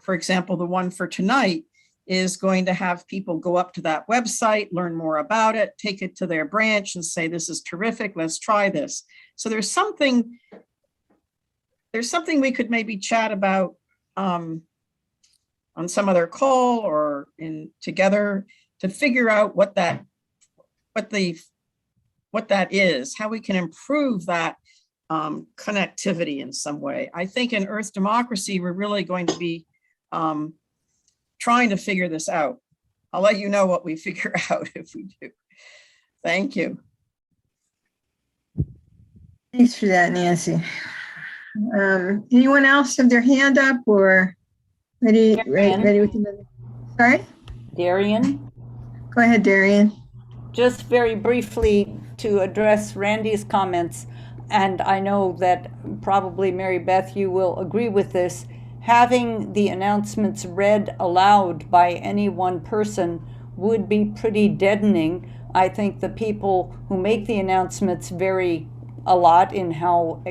for example, the one for tonight is going to have people go up to that website, learn more about it, take it to their branch and say, this is terrific, let's try this. So there's something we could maybe chat about on some other call or together to figure out what that is, how we can improve that connectivity in some way. I think in Earth Democracy, we're really going to be trying to figure this out. I'll let you know what we figure out if we do. Thank you. Thanks for that, Nancy. Anyone else have their hand up or ready with another? Sorry? Darian? Go ahead, Darian. Just very briefly to address Randy's comments, and I know that probably Mary Beth, you will agree with this, having the announcements read aloud by any one person would be pretty deadening. I think the people who make the announcements vary a lot in how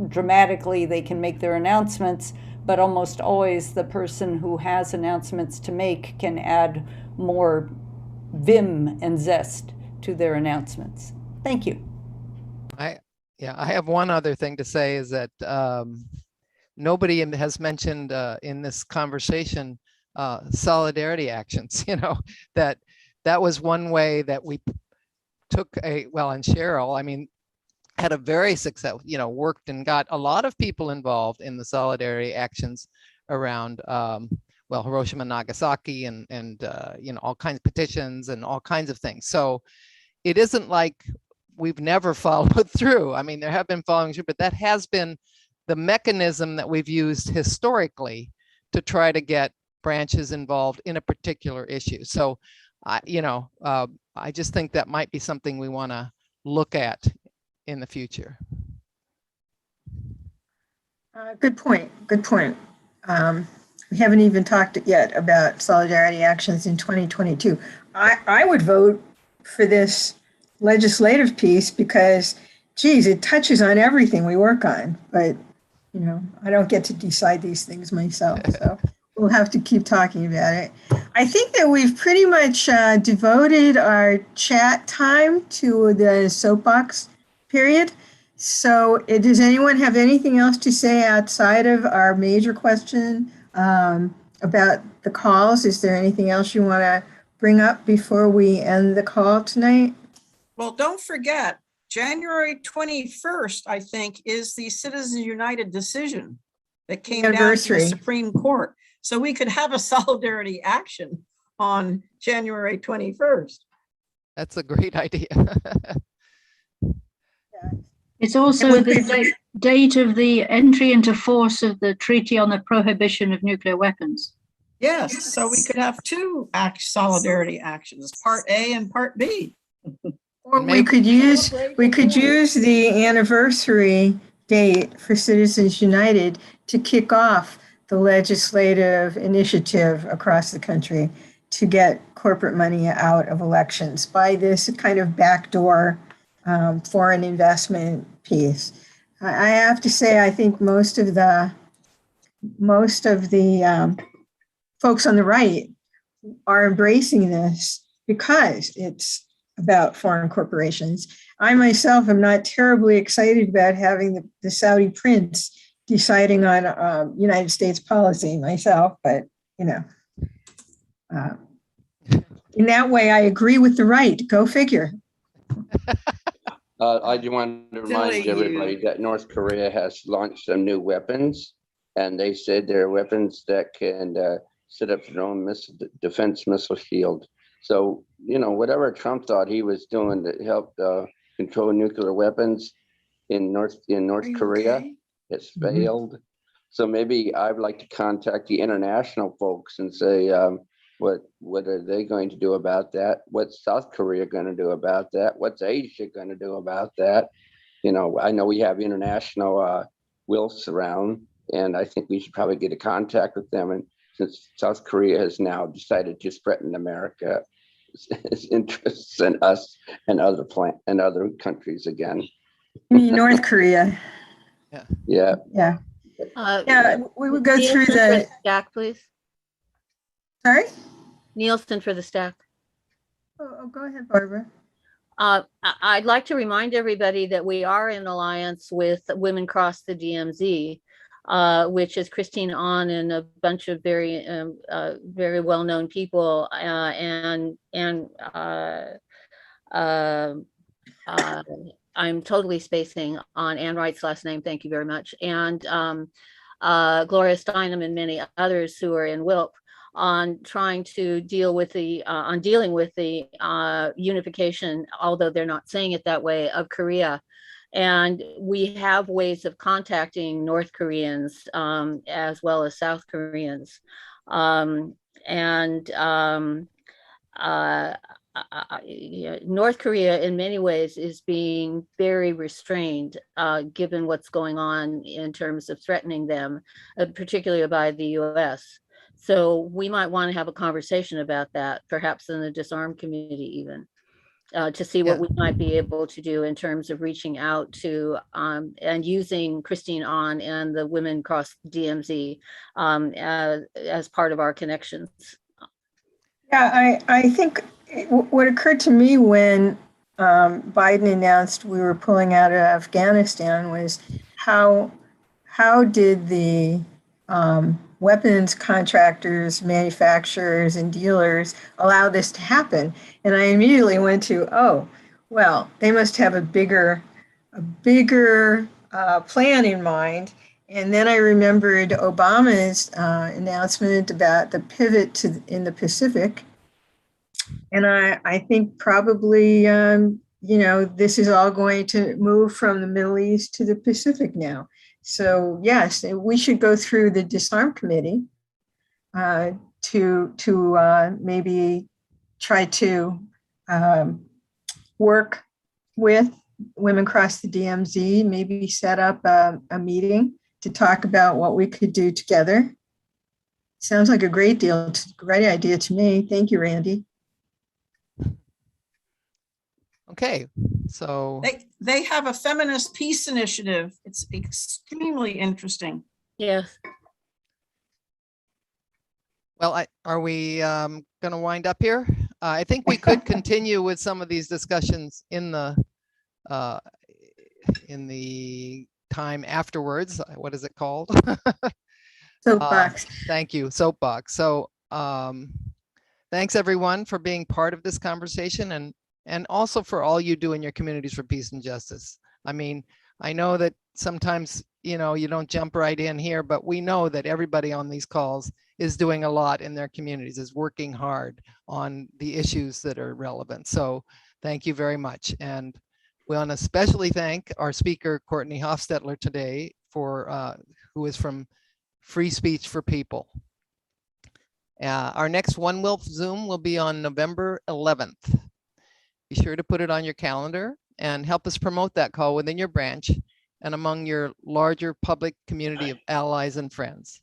dramatically they can make their announcements, but almost always the person who has announcements to make can add more vim and zest to their announcements. Thank you. I have one other thing to say is that nobody has mentioned in this conversation solidarity actions. That was one way that we took and Cheryl, I mean, had a very successful, worked and got a lot of people involved in the solidarity actions around Hiroshima, Nagasaki, and all kinds of petitions and all kinds of things. So it isn't like we've never followed through. I mean, there have been following through, but that has been the mechanism that we've used historically to try to get branches involved in a particular issue. So, I just think that might be something we want to look at in the future. Good point. Good point. We haven't even talked yet about solidarity actions in 2022. I would vote for this legislative piece because, geez, it touches on everything we work on. But, I don't get to decide these things myself. So we'll have to keep talking about it. I think that we've pretty much devoted our chat time to the soapbox period. So does anyone have anything else to say outside of our major question about the calls? Is there anything else you want to bring up before we end the call tonight? Well, don't forget, January 21st, I think, is the Citizens United decision that came down to the Supreme Court. So we could have a solidarity action on January 21st. That's a great idea. It's also the date of the entry into force of the Treaty on the Prohibition of Nuclear Weapons. Yes, so we could have two solidarity actions, Part A and Part B. Or we could use the anniversary date for Citizens United to kick off the legislative initiative across the country to get corporate money out of elections by this kind of backdoor foreign investment piece. I have to say, I think most of the folks on the right are embracing this because it's about foreign corporations. I myself am not terribly excited about having the Saudi prince deciding on United States policy myself, but in that way, I agree with the right. Go figure. I do want to remind everybody that North Korea has launched some new weapons, and they said they're weapons that can set up their own defense missile shield. So, you know, whatever Trump thought he was doing to help control nuclear weapons in North Korea, it's failed. So maybe I'd like to contact the international folks and say, what are they going to do about that? What's South Korea going to do about that? What's Asia going to do about that? You know, I know we have international WILFs around, and I think we should probably get in contact with them. And since South Korea has now decided to threaten America, its interests in us and other countries again. You mean North Korea? Yeah. Yeah. We would go through the stack, please. Sorry? Nielsen for the stack. Oh, go ahead, Barbara. I'd like to remind everybody that we are in alliance with Women Cross the DMZ, which is Christine Ahn and a bunch of very well-known people, I'm totally spacing on Ann Wright's last name. Thank you very much. And Gloria Steinem and many others who are in WILPF on trying to dealing with the unification, although they're not saying it that way, of Korea. And we have ways of contacting North Koreans as well as South Koreans. North Korea in many ways is being very restrained given what's going on in terms of threatening them, particularly by the US. So we might want to have a conversation about that, perhaps in the DISARM committee even, to see what we might be able to do in terms of reaching out to and using Christine Ahn and the Women Cross DMZ as part of our connections. Yeah, I think what occurred to me when Biden announced we were pulling out of Afghanistan was how did the weapons contractors, manufacturers, and dealers allow this to happen? And I immediately went to, oh, well, they must have a bigger plan in mind. And then I remembered Obama's announcement about the pivot in the Pacific. And I think probably, this is all going to move from the Middle East to the Pacific now. So yes, we should go through the DISARM committee to maybe try to work with Women Cross the DMZ, maybe set up a meeting to talk about what we could do together. Sounds like a great idea to me. Thank you, Randy. Okay, so they have a feminist peace initiative. It's extremely interesting. Yes. Well, are we going to wind up here? I think we could continue with some of these discussions in the time afterwards. What is it called? Soapbox. Thank you, soapbox. So thanks everyone for being part of this conversation and also for all you do in your communities for peace and justice. I mean, I know that sometimes, you don't jump right in here, but we know that everybody on these calls is doing a lot in their communities, is working hard on the issues that are relevant. So thank you very much. And we want to especially thank our speaker, Courtney Hostetler today, who is from Free Speech for People. Our next One WILPF Zoom will be on November 11th. Be sure to put it on your calendar and help us promote that call within your branch and among your larger public community of allies and friends.